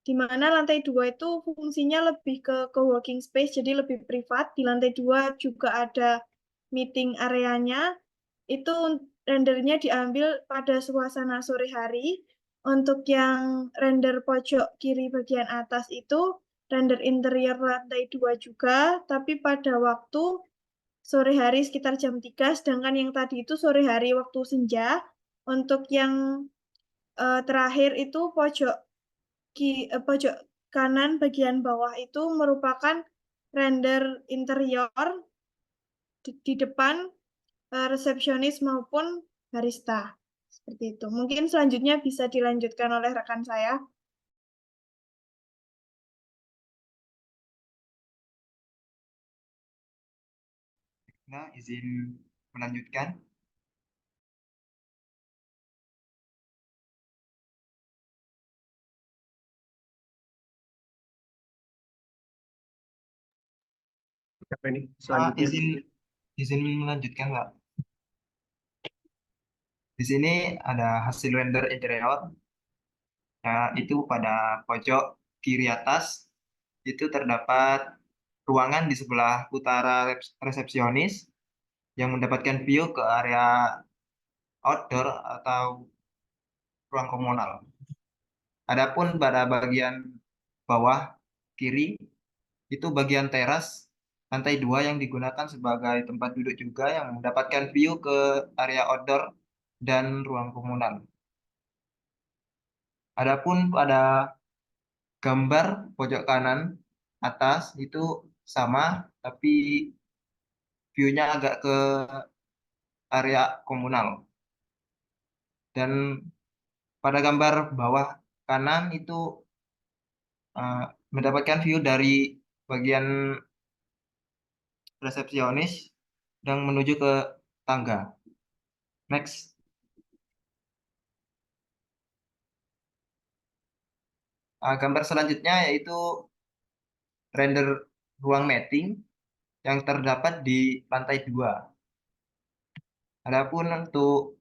di mana lantai 2 itu fungsinya lebih ke co-working space, jadi lebih privat. Di lantai 2 juga ada meeting areanya. Itu rendernya diambil pada suasana sore hari. Untuk yang render pojok kiri bagian atas itu render interior lantai 2 juga, tapi pada waktu sore hari sekitar jam 3, sedangkan yang tadi itu sore hari waktu senja. Untuk yang terakhir itu pojok kanan bagian bawah itu merupakan render interior di depan resepsionis maupun barista. Seperti itu. Mungkin selanjutnya bisa dilanjutkan oleh rekan saya. Nah, izin melanjutkan. Siapa ini? Selanjutnya. Izin melanjutkan, Pak. Di sini ada hasil render interior. Nah, itu pada pojok kiri atas itu terdapat ruangan di sebelah utara resepsionis yang mendapatkan view ke area outdoor atau ruang komunal. Adapun pada bagian bawah kiri itu bagian teras lantai 2 yang digunakan sebagai tempat duduk juga yang mendapatkan view ke area outdoor dan ruang komunal. Adapun pada gambar pojok kanan atas itu sama, tapi view-nya agak ke area komunal. Dan pada gambar bawah kanan itu mendapatkan view dari bagian resepsionis dan menuju ke tangga. Next. Gambar selanjutnya yaitu render ruang meeting yang terdapat di lantai 2. Adapun untuk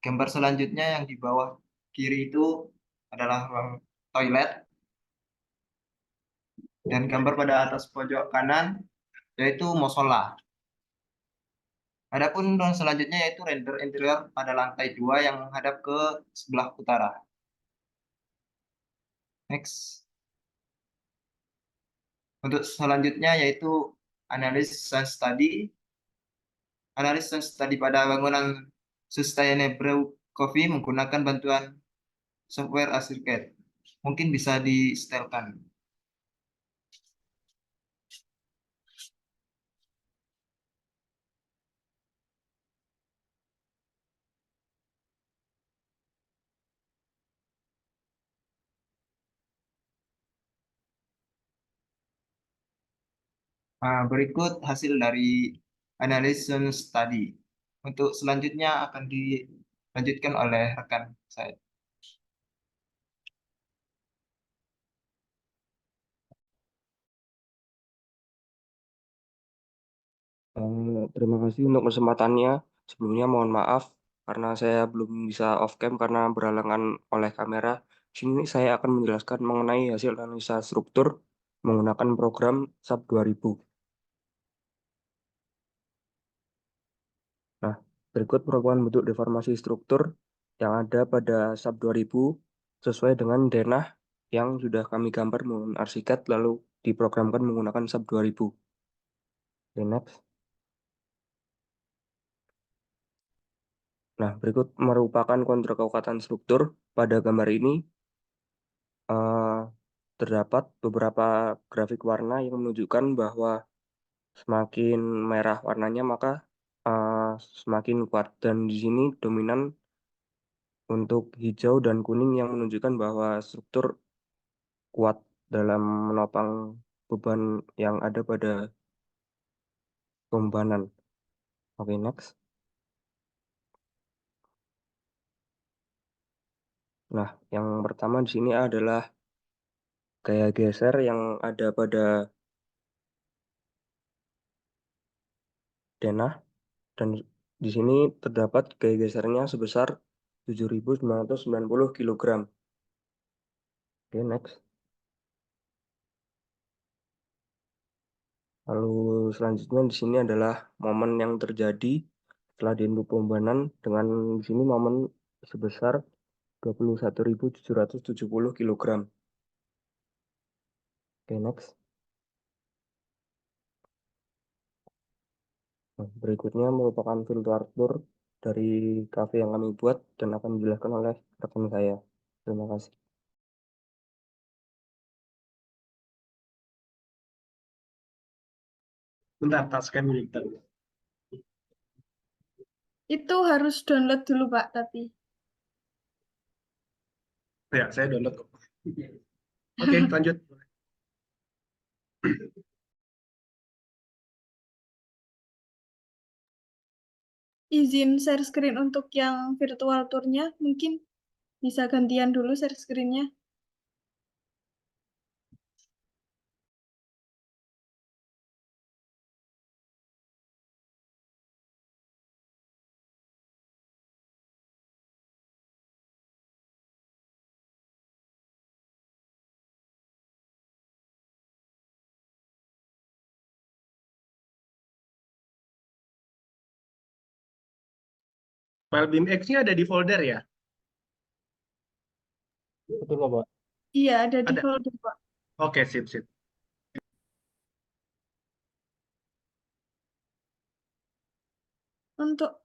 gambar selanjutnya yang di bawah kiri itu adalah ruang toilet. Dan gambar pada atas pojok kanan yaitu musola. Adapun ruang selanjutnya yaitu render interior pada lantai 2 yang menghadap ke sebelah utara. Next. Untuk selanjutnya yaitu analysis and study. Analysis and study pada bangunan Sustainable Coffee menggunakan bantuan software ArchiCAD. Mungkin bisa di-setelkan. Nah, berikut hasil dari analysis tadi. Untuk selanjutnya akan dilanjutkan oleh rekan saya. Terima kasih untuk kesempatannya. Sebelumnya mohon maaf karena saya belum bisa off cam karena berhalangan oleh kamera. Sini saya akan menjelaskan mengenai hasil analisa struktur menggunakan program SAP 2000. Nah, berikut merupakan bentuk deformasi struktur yang ada pada SAP 2000 sesuai dengan denah yang sudah kami gambar menggunakan ArchiCAD lalu diprogramkan menggunakan SAP 2000. Oke, next. Nah, berikut merupakan kontur kekuatan struktur. Pada gambar ini terdapat beberapa grafik warna yang menunjukkan bahwa semakin merah warnanya maka semakin kuat. Dan di sini dominan untuk hijau dan kuning yang menunjukkan bahwa struktur kuat dalam menopang beban yang ada pada pembebanan. Oke, next. Nah, yang pertama di sini adalah gaya geser yang ada pada denah dan di sini terdapat gaya gesernya sebesar 7.990 kg. Oke, next. Lalu selanjutnya di sini adalah momen yang terjadi setelah diinput pembebanan dengan di sini momen sebesar 21.770 kg. Oke, next. Nah, berikutnya merupakan filter dari kafe yang kami buat dan akan dijelaskan oleh rekan saya. Terima kasih. Bentar, taskan bentar. Itu harus download dulu, Pak, tapi. Ya, saya download kok. Oke, lanjut. Izin share screen untuk yang virtual tour-nya, mungkin bisa gantian dulu share screen-nya. File BIMX-nya ada di folder ya? Betul, Pak. Iya, ada di Ada. folder, Pak. Oke, sip, sip. Untuk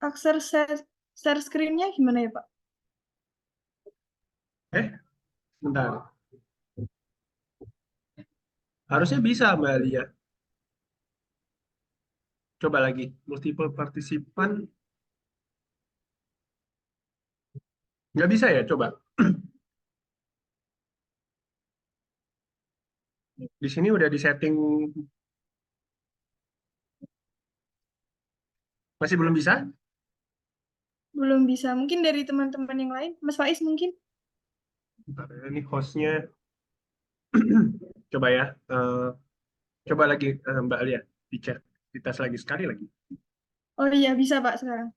akses share screen-nya gimana ya, Pak? Bentar. Harusnya bisa, Mbak Alia. Coba lagi. Multiple partisipan. Nggak bisa ya? Coba. Di sini udah disetting. Masih belum bisa? Belum bisa. Mungkin dari teman-teman yang lain. Mas Faiz mungkin? Bentar, ini hostnya. Coba ya. Coba lagi Mbak Alia. Dicek. Dites lagi sekali lagi. Oh iya, bisa Pak sekarang.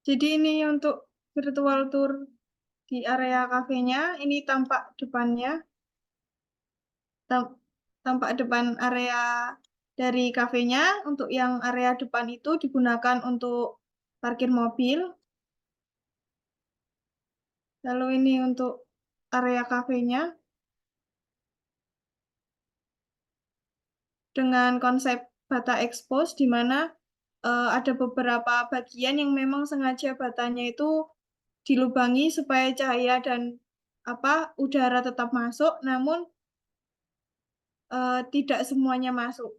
Jadi ini untuk virtual tour di area kafenya. Ini tampak depannya. Tampak depan area dari kafenya. Untuk yang area depan itu digunakan untuk parkir mobil. Lalu ini untuk area kafenya. dengan konsep bata expose, di mana ada beberapa bagian yang memang sengaja batanya itu dilubangi supaya cahaya dan udara tetap masuk, namun tidak semuanya masuk.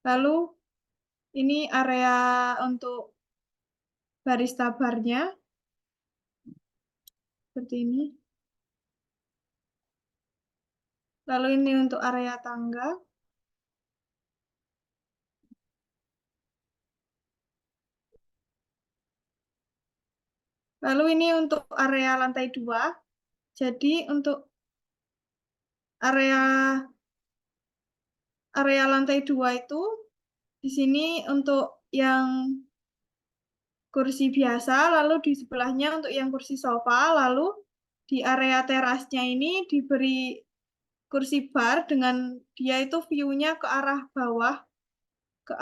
Lalu ini area untuk baris tabarnya seperti ini. Lalu ini untuk area tangga. Lalu ini untuk area lantai 2. Jadi untuk area lantai 2 itu di sini untuk yang kursi biasa, lalu di sebelahnya untuk yang kursi sofa, lalu di area terasnya ini diberi kursi bar dengan dia itu view-nya ke arah bawah, ke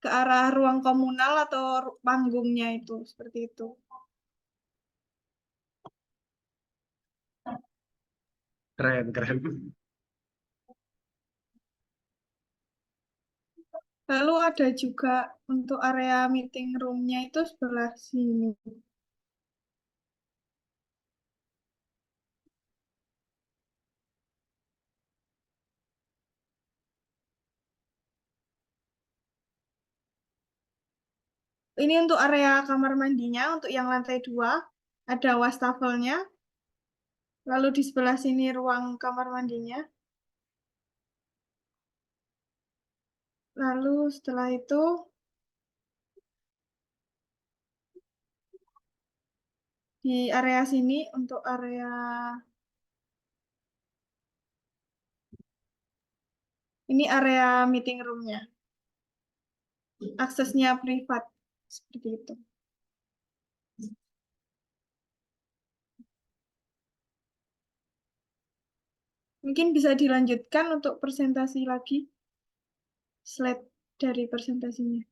arah ruang komunal atau panggungnya itu, seperti itu. Keren, keren. Lalu ada juga untuk area meeting room-nya itu sebelah sini. Ini untuk area kamar mandinya, untuk yang lantai 2, ada wastafelnya. Lalu di sebelah sini ruang kamar mandinya. Lalu setelah itu, di area sini untuk area ini area meeting room-nya. Aksesnya privat, seperti itu. Mungkin bisa dilanjutkan untuk presentasi lagi. Slide dari presentasinya.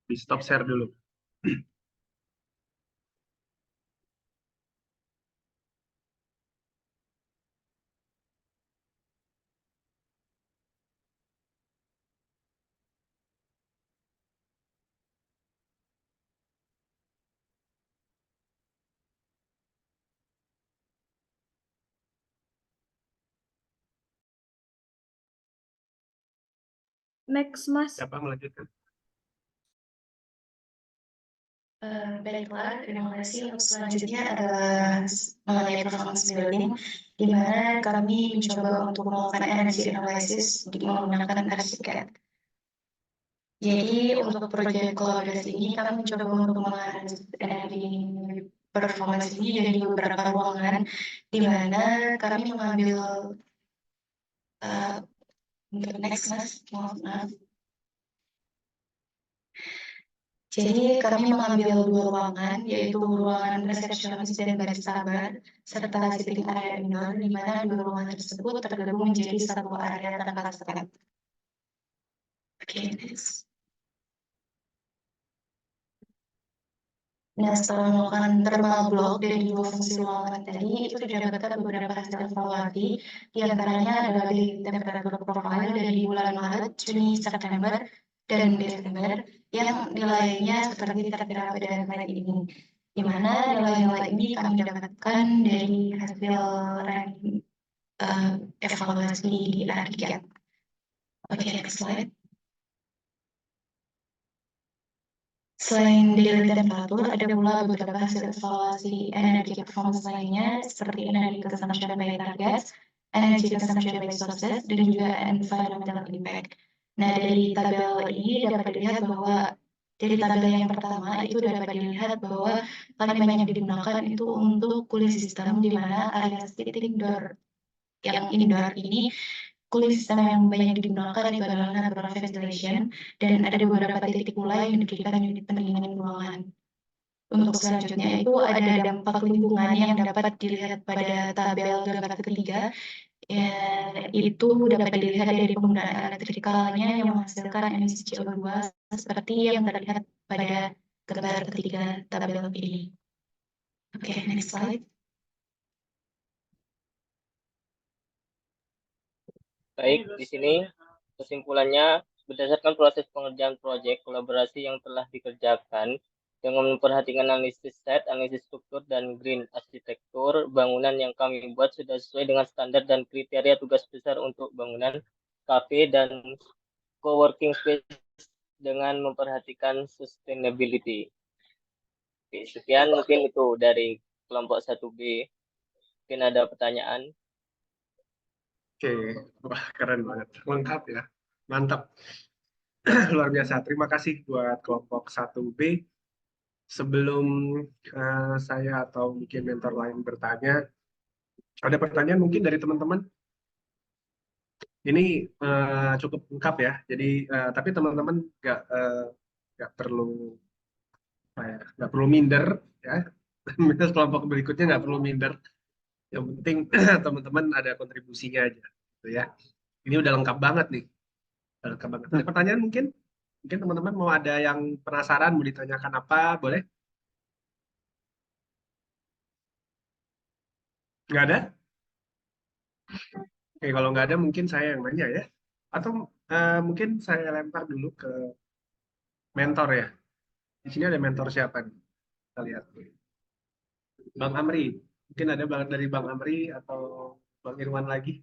Di stop share dulu. Next, Mas. Siapa melanjutkan? Baiklah, terima kasih. Untuk selanjutnya adalah mengenai performance building, di mana kami mencoba untuk melakukan energy analysis menggunakan RCCAD. Jadi untuk proyek kolaborasi ini kami mencoba untuk menganalisis energi performance ini dari beberapa ruangan, di mana kami mengambil untuk next, Mas, maaf. Jadi kami mengambil 2 ruangan, yaitu ruangan resepsionis dan baris tabar, serta sitting area indoor, di mana 2 ruangan tersebut tergabung menjadi satu area tanpa sekat. Oke, next. Nah, setelah melakukan thermal block dari 2 fungsi ruangan tadi, itu didapatkan beberapa hasil evaluasi, di antaranya adalah di temperatur profile dari bulan Maret, Juni, September, dan Desember, yang nilainya seperti tertera pada slide ini. Di mana nilai-nilai ini kami dapatkan dari hasil ranking evaluasi di ArchiCAD. Oke, next slide. Selain dari temperatur, ada pula beberapa hasil evaluasi energy performance lainnya, seperti energy consumption by targets, energy consumption by sources, dan juga environmental impact. Nah, dari tabel ini dapat dilihat bahwa dari tabel yang pertama itu dapat dilihat bahwa paling banyak digunakan itu untuk cooling system, di mana area sitting door yang indoor ini cooling system yang banyak digunakan itu adalah natural ventilation, dan ada beberapa titik pula yang diberikan unit pendinginan ruangan. Untuk selanjutnya itu ada dampak lingkungan yang dapat dilihat pada tabel gambar ketiga, itu dapat dilihat dari penggunaan elektrikalnya yang menghasilkan emisi CO2 seperti yang terlihat pada gambar ketiga tabel ini. Oke, next slide. Baik, di sini kesimpulannya berdasarkan proses pengerjaan proyek kolaborasi yang telah dikerjakan dengan memperhatikan analisis set, analisis struktur, dan green arsitektur, bangunan yang kami buat sudah sesuai dengan standar dan kriteria tugas besar untuk bangunan kafe dan co-working space dengan memperhatikan sustainability. Oke, sekian mungkin itu dari kelompok 1B. Mungkin ada pertanyaan. Oke, wah keren banget, lengkap ya, mantap, luar biasa. Terima kasih buat kelompok 1B. Sebelum saya atau mungkin mentor lain bertanya, ada pertanyaan mungkin dari teman-teman? Ini cukup lengkap ya. Jadi tapi teman-teman nggak perlu nggak perlu minder ya. Kelompok berikutnya nggak perlu minder. Yang penting teman-teman ada kontribusinya aja, gitu ya. Ini udah lengkap banget nih. Udah lengkap banget. Ada pertanyaan mungkin? Mungkin teman-teman mau ada yang penasaran, mau ditanyakan apa, boleh? Nggak ada? Oke, kalau nggak ada mungkin saya yang nanya ya. Atau mungkin saya lempar dulu ke mentor ya. Di sini ada mentor siapa nih? Kita lihat. Bang Amri. Mungkin ada dari Bang Amri atau Bang Irwan lagi.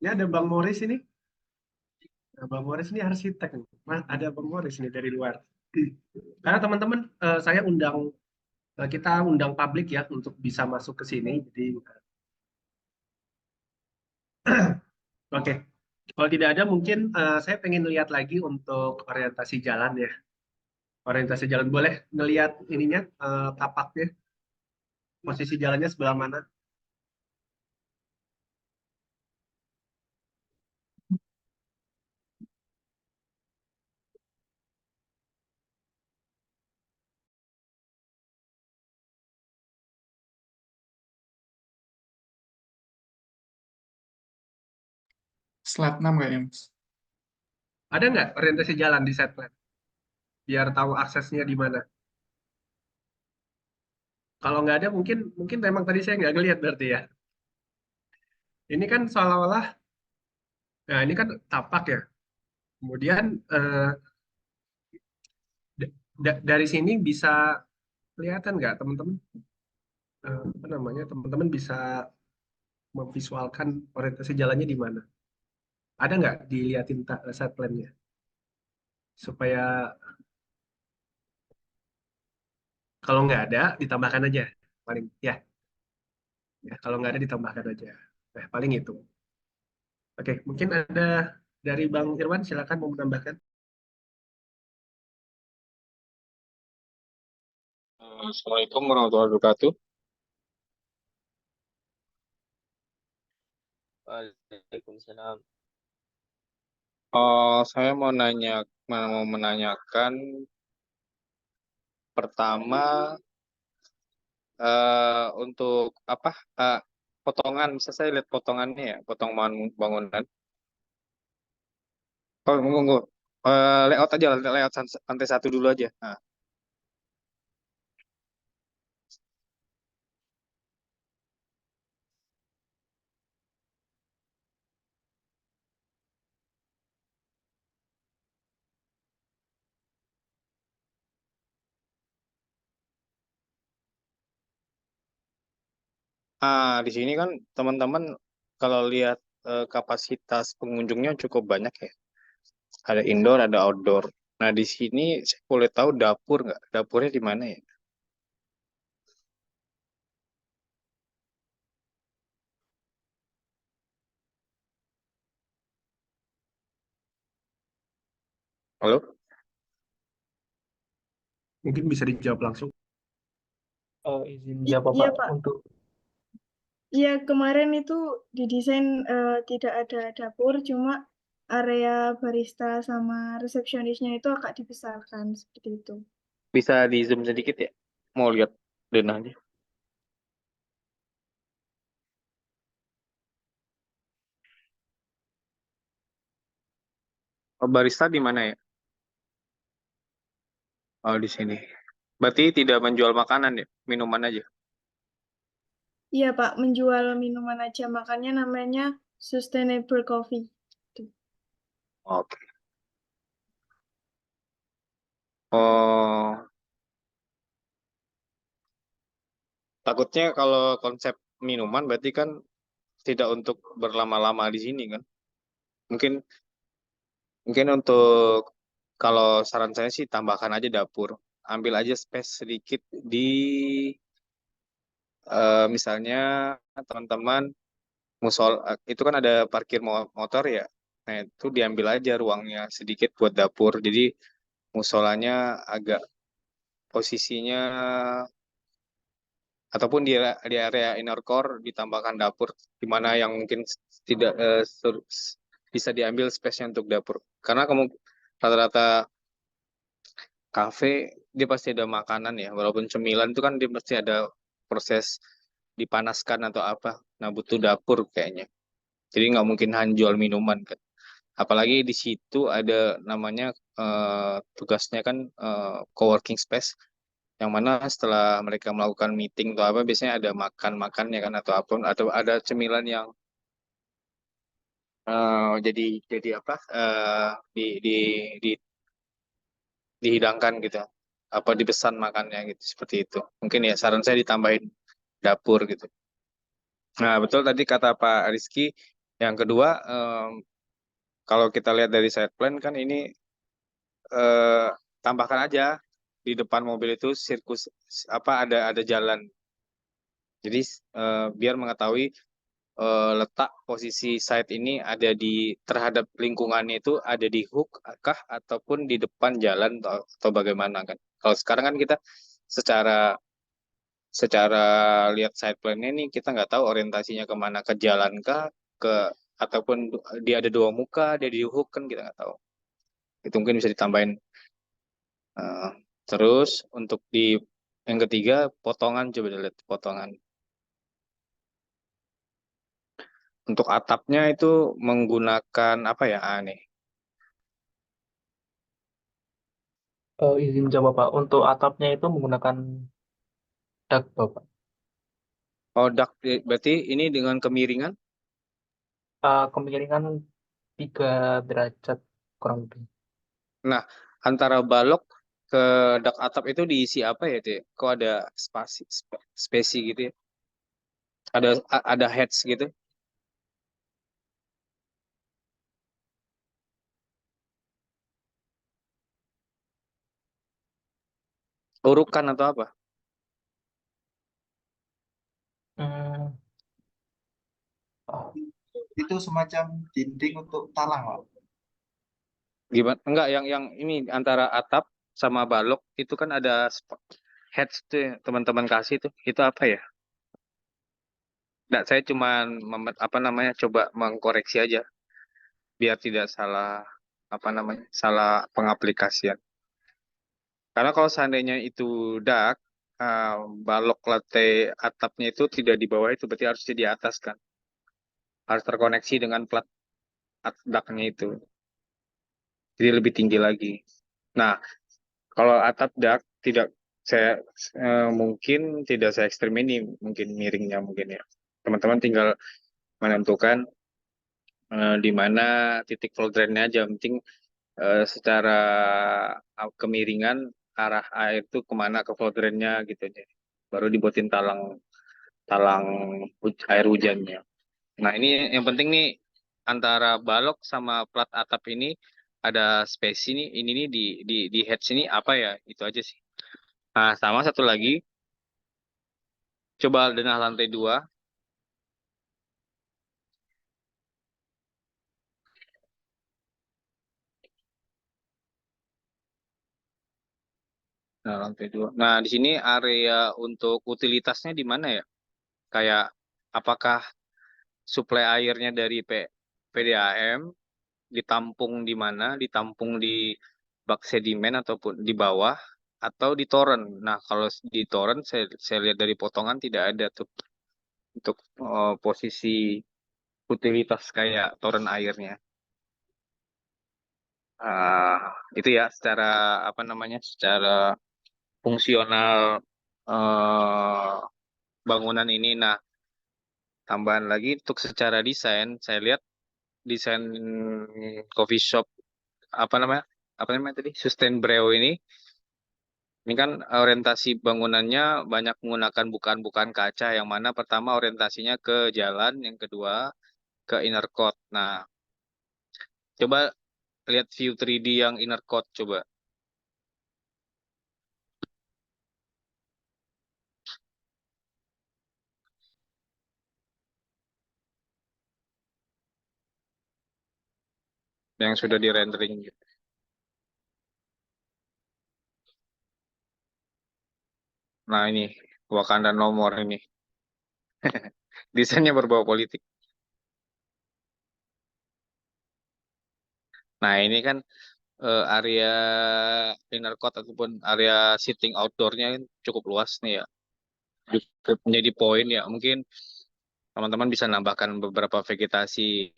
Ini ada Bang Morris ini. Nah, Bang Morris ini arsitek nih. Nah, ada Bang Morris nih dari luar. Karena teman-teman saya kita undang publik ya untuk bisa masuk ke sini. Jadi oke. Kalau tidak ada mungkin saya pengen lihat lagi untuk orientasi jalan ya. Orientasi jalan boleh ngelihat ininya tapaknya. Posisi jalannya sebelah mana? Slide 6 kayaknya, Mas. Ada nggak orientasi jalan di set plan? Biar tahu aksesnya di mana. Kalau nggak ada mungkin memang tadi saya nggak ngelihat berarti ya. Ini kan seolah-olah, nah ini kan tapak ya. Kemudian dari sini bisa kelihatan nggak teman-teman? Apa namanya? Teman-teman bisa memvisualkan orientasi jalannya di mana? Ada nggak dilihatin set plan-nya? Supaya kalau nggak ada ditambahkan aja paling ya. Ya kalau nggak ada ditambahkan aja. Nah paling itu. Oke, mungkin ada dari Bang Irwan, silakan mau menambahkan. Assalamualaikum warahmatullahi wabarakatuh. Waalaikumsalam. Saya mau menanyakan pertama untuk apa potongan, bisa saya lihat potongannya ya, potongan bangunan. Oh, tunggu. Layout aja, layout lantai 1 dulu aja. Nah. Di sini kan teman-teman kalau lihat kapasitas pengunjungnya cukup banyak ya. Ada indoor, ada outdoor. Nah, di sini saya boleh tahu dapur nggak? Dapurnya di mana ya? Halo? Mungkin bisa dijawab langsung. Izin jawab Iya, Pak Pak. untuk Iya, kemarin itu didesain tidak ada dapur, cuma area barista sama resepsionisnya itu agak dipisahkan seperti itu. Bisa di zoom sedikit ya? Mau lihat denahnya. barista di mana ya? Oh, di sini. Berarti tidak menjual makanan ya, minuman aja. Iya, Pak, menjual minuman aja, makanya namanya Sustainable Coffee. Oke. Oh, takutnya kalau konsep minuman berarti kan tidak untuk berlama-lama di sini kan. Mungkin mungkin untuk kalau saran saya sih tambahkan aja dapur. Ambil aja space sedikit di misalnya teman-teman itu kan ada parkir motor ya. Nah, itu diambil aja ruangnya sedikit buat dapur. Jadi musolanya agak posisinya ataupun di area inner core ditambahkan dapur di mana yang mungkin tidak bisa diambil space-nya untuk dapur. Karena kamu rata-rata kafe dia pasti ada makanan ya, walaupun cemilan itu kan dia pasti ada proses dipanaskan atau apa. Nah, butuh dapur kayaknya. Jadi nggak mungkin hanya jual minuman kan. Apalagi di situ ada namanya tugasnya kan coworking space yang mana setelah mereka melakukan meeting atau apa biasanya ada makan-makannya kan atau apa atau ada cemilan yang jadi apa di dihidangkan gitu apa dipesan makannya gitu seperti itu mungkin ya saran saya ditambahin dapur gitu. Nah betul tadi kata Pak Rizky yang kedua kalau kita lihat dari side plan kan ini eh, tambahkan aja di depan mobil itu sirkus apa ada jalan jadi biar mengetahui letak posisi site ini ada di terhadap lingkungannya itu ada di hook kah ataupun di depan jalan atau bagaimana kan. Kalau sekarang kan kita secara secara lihat side plan-nya nih kita nggak tahu orientasinya kemana ke jalan kah ke ataupun dia ada dua muka dia di hook kan kita nggak tahu. Itu mungkin bisa ditambahin. Eh, terus untuk di yang ketiga potongan coba dilihat potongan. Untuk atapnya itu menggunakan apa ya? Nih. Izin jawab Pak, untuk atapnya itu menggunakan dak Bapak. Oh, berarti ini dengan kemiringan? Kemiringan 3 derajat kurang lebih. Nah, antara balok ke dak atap itu diisi apa ya, Teh? Kok ada spesi gitu ya? Ada heads gitu? Urukan atau apa? Hmm, Itu semacam dinding untuk talang, Pak. Gimana? Enggak, yang ini antara atap sama balok itu kan ada heads tuh yang teman-teman kasih tuh. Itu apa ya? Enggak, saya cuma apa namanya coba mengkoreksi aja biar tidak salah apa namanya salah pengaplikasian. Karena kalau seandainya itu dak, balok lantai atapnya itu tidak di bawah itu, berarti harus di atas kan. Harus terkoneksi dengan plat daknya itu. Jadi lebih tinggi lagi. Nah, kalau atap dak tidak saya mungkin tidak saya ekstrim ini, mungkin miringnya mungkin ya. Teman-teman tinggal menentukan di mana titik flow drainnya aja. Yang penting secara kemiringan arah air itu kemana ke flow drainnya gitu aja. Baru dibuatin talang talang air hujannya. Nah ini yang penting nih antara balok sama plat atap ini ada space ini nih di head sini apa ya itu aja sih. Nah sama satu lagi coba denah lantai 2. Nah lantai 2. Nah di sini area untuk utilitasnya di mana ya? Kayak apakah suplai airnya dari PDAM ditampung di mana? Ditampung di bak sedimen ataupun di bawah atau di toren. Nah, kalau di toren saya lihat dari potongan tidak ada tuh untuk posisi utilitas kayak toren airnya. Itu ya secara apa namanya, secara fungsional bangunan ini. Nah, tambahan lagi untuk secara desain, saya lihat desain coffee shop apa namanya tadi, Sustain Brew ini kan orientasi bangunannya banyak menggunakan bukaan kaca, yang mana pertama orientasinya ke jalan, yang kedua ke inner court. Nah, coba lihat view 3D yang inner court coba. Yang sudah di rendering gitu. Nah, ini Wakanda No More ini. Desainnya berbau politik. Nah, ini kan area inner court ataupun area sitting outdoornya cukup luas nih ya. Cukup menjadi poin ya. Mungkin teman-teman bisa nambahkan beberapa vegetasi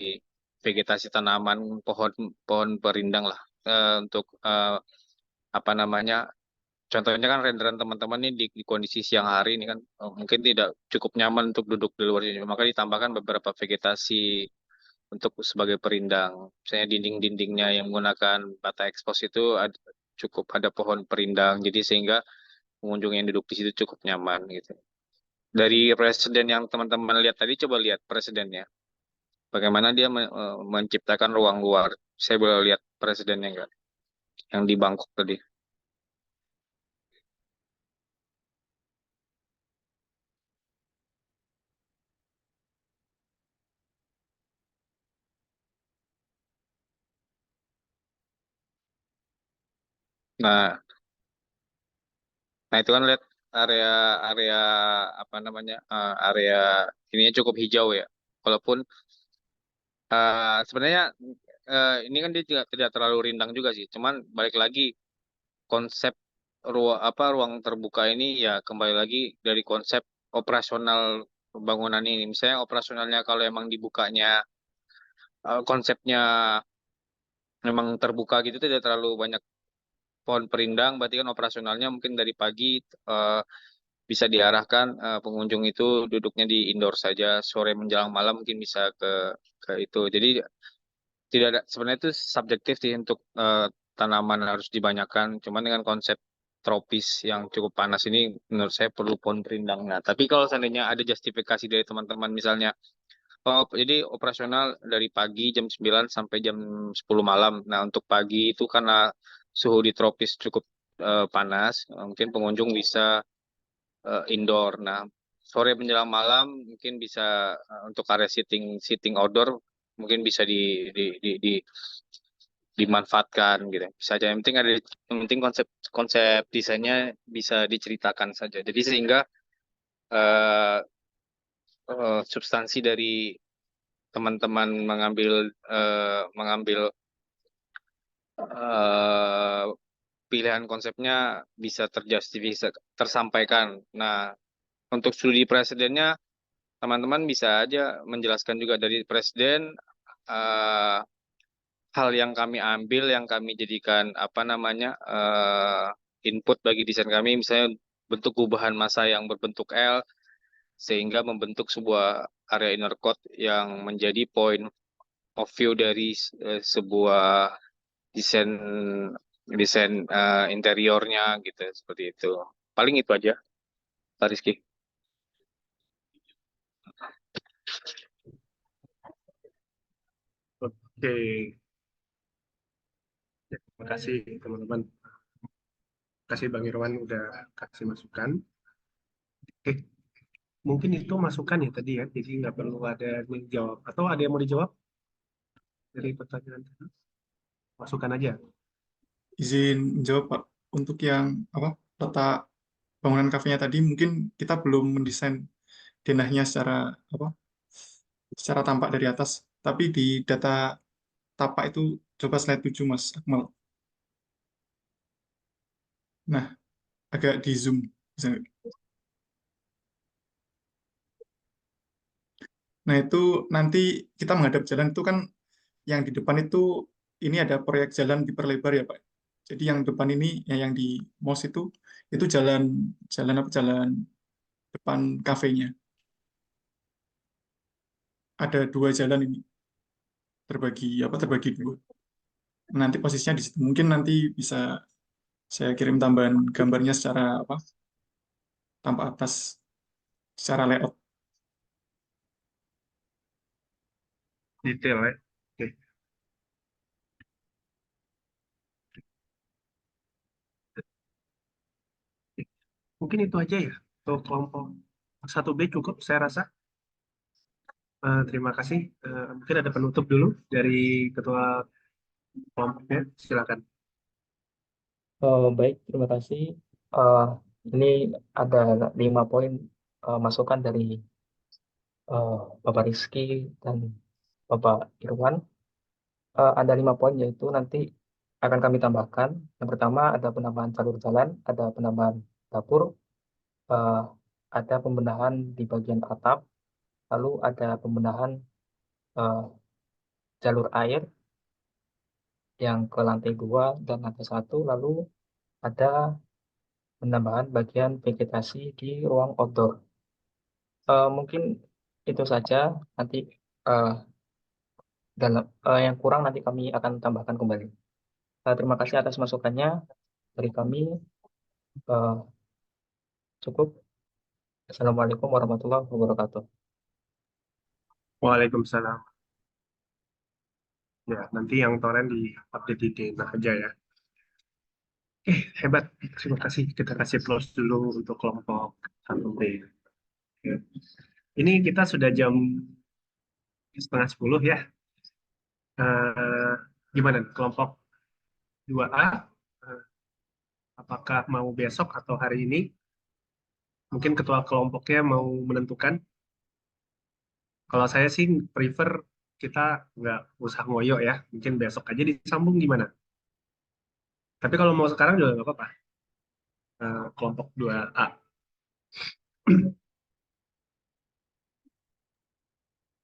tanaman, pohon perindang lah, untuk apa namanya. Contohnya kan renderan teman-teman ini di kondisi siang hari ini kan mungkin tidak cukup nyaman untuk duduk di luar sini. Maka ditambahkan beberapa vegetasi untuk sebagai perindang. Misalnya dinding-dindingnya yang menggunakan bata ekspos itu cukup ada pohon perindang. Jadi sehingga pengunjung yang duduk di situ cukup nyaman gitu. Dari presiden yang teman-teman lihat tadi, coba lihat presidennya. Bagaimana dia menciptakan ruang luar. Saya boleh lihat presidennya enggak? Yang di Bangkok tadi. Nah, itu kan lihat area area apa namanya, area ininya cukup hijau ya. Walaupun sebenarnya ini kan dia juga tidak terlalu rindang juga sih. Cuman balik lagi konsep ruang terbuka ini ya kembali lagi dari konsep operasional bangunan ini. Misalnya operasionalnya kalau emang dibukanya konsepnya memang terbuka gitu, tidak terlalu banyak pohon perindang, berarti kan operasionalnya mungkin dari pagi bisa diarahkan pengunjung itu duduknya di indoor saja, sore menjelang malam mungkin bisa ke itu. Jadi tidak ada, sebenarnya itu subjektif sih untuk tanaman harus dibanyakan. Cuman dengan konsep tropis yang cukup panas ini menurut saya perlu pohon perindang. Nah, tapi kalau seandainya ada justifikasi dari teman-teman misalnya, oh, jadi operasional dari pagi jam 9 sampai jam 10 malam. Nah, untuk pagi itu karena suhu di tropis cukup panas, mungkin pengunjung bisa indoor. Nah, sore menjelang malam mungkin bisa untuk area sitting outdoor mungkin bisa dimanfaatkan gitu. Bisa aja. Yang penting konsep desainnya bisa diceritakan saja. Jadi sehingga uh, substansi dari teman-teman mengambil pilihan konsepnya bisa tersampaikan. Nah, untuk studi presidennya teman-teman bisa aja menjelaskan juga dari presiden hal yang kami ambil, yang kami jadikan apa namanya input bagi desain kami, misalnya bentuk gubahan massa yang berbentuk L sehingga membentuk sebuah area inner court yang menjadi point of view dari sebuah desain interiornya gitu, seperti itu. Paling itu aja, Pak Rizky. Oke. Terima kasih teman-teman. Terima kasih Bang Irwan udah kasih masukan. Oke. Mungkin itu masukan ya tadi ya, jadi nggak perlu ada yang menjawab. Atau ada yang mau dijawab dari pertanyaan? Masukan aja. Izin menjawab Pak, untuk yang letak bangunan kafenya tadi mungkin kita belum mendesain denahnya secara tampak dari atas, tapi di data tapak itu coba slide 7 Mas Akmal. Nah, agak di zoom. Nah, itu nanti kita menghadap jalan itu kan yang di depan itu ini ada proyek jalan diperlebar ya Pak. Jadi yang depan ini, yang di MOS itu jalan depan kafenya. Ada 2 jalan ini terbagi 2. Nanti posisinya di situ. Mungkin nanti bisa saya kirim tambahan gambarnya secara tampak atas secara layout. Detail ya. Oke. Mungkin itu aja ya untuk kelompok 1B cukup saya rasa. Terima kasih. Mungkin ada penutup dulu dari ketua kelompoknya. Silakan. Baik, terima kasih. Ini ada 5 poin masukan dari Bapak Rizky dan Bapak Irwan. Ada 5 poin yaitu nanti akan kami tambahkan. Yang pertama ada penambahan jalur jalan, ada penambahan dapur, ada pembenahan di bagian atap, lalu ada pembenahan jalur air yang ke lantai 2 dan lantai 1, lalu ada penambahan bagian vegetasi di ruang outdoor. Mungkin itu saja. Nanti yang kurang nanti kami akan tambahkan kembali. Terima kasih atas masukannya dari kami. Cukup. Assalamualaikum warahmatullahi wabarakatuh. Waalaikumsalam. Ya, nanti yang toren di-update di Dena aja ya. Hebat. Terima kasih. Kita kasih plus dulu untuk kelompok 1B. Ya. Ini kita sudah jam 9:30 ya. Gimana kelompok 2A? Apakah mau besok atau hari ini? Mungkin ketua kelompoknya mau menentukan. Kalau saya sih prefer kita nggak usah ngoyo ya. Mungkin besok aja disambung gimana? Tapi kalau mau sekarang juga nggak apa-apa. Kelompok 2A.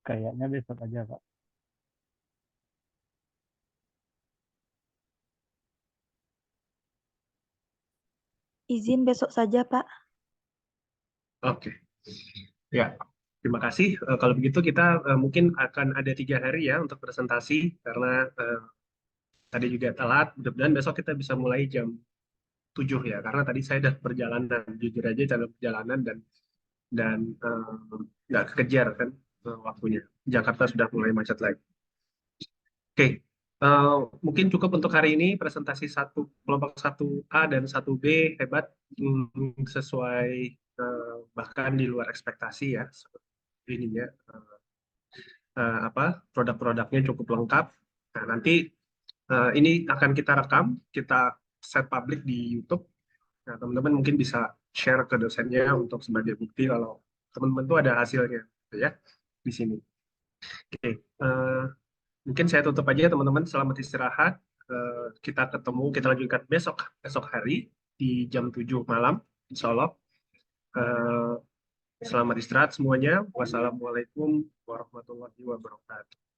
Kayaknya besok aja, Pak. Izin besok saja, Pak. Oke. Ya, terima kasih. Kalau begitu kita mungkin akan ada 3 hari ya untuk presentasi karena tadi juga telat. Mudah-mudahan besok kita bisa mulai jam 7 ya, karena tadi saya udah perjalanan, jujur aja dalam perjalanan dan nggak kekejar kan waktunya. Jakarta sudah mulai macet lagi. Oke, mungkin cukup untuk hari ini presentasi kelompok 1A dan 1B hebat, sesuai bahkan di luar ekspektasi ya. Ini ya produk-produknya cukup lengkap. Nah, nanti ini akan kita rekam, kita set public di YouTube. Nah, teman-teman mungkin bisa share ke dosennya untuk sebagai bukti kalau teman-teman tuh ada hasilnya, ya di sini. Oke, mungkin saya tutup aja teman-teman. Selamat istirahat. Kita lanjutkan besok hari di jam 7 malam, insya Allah. Selamat istirahat semuanya. Wassalamualaikum warahmatullahi wabarakatuh.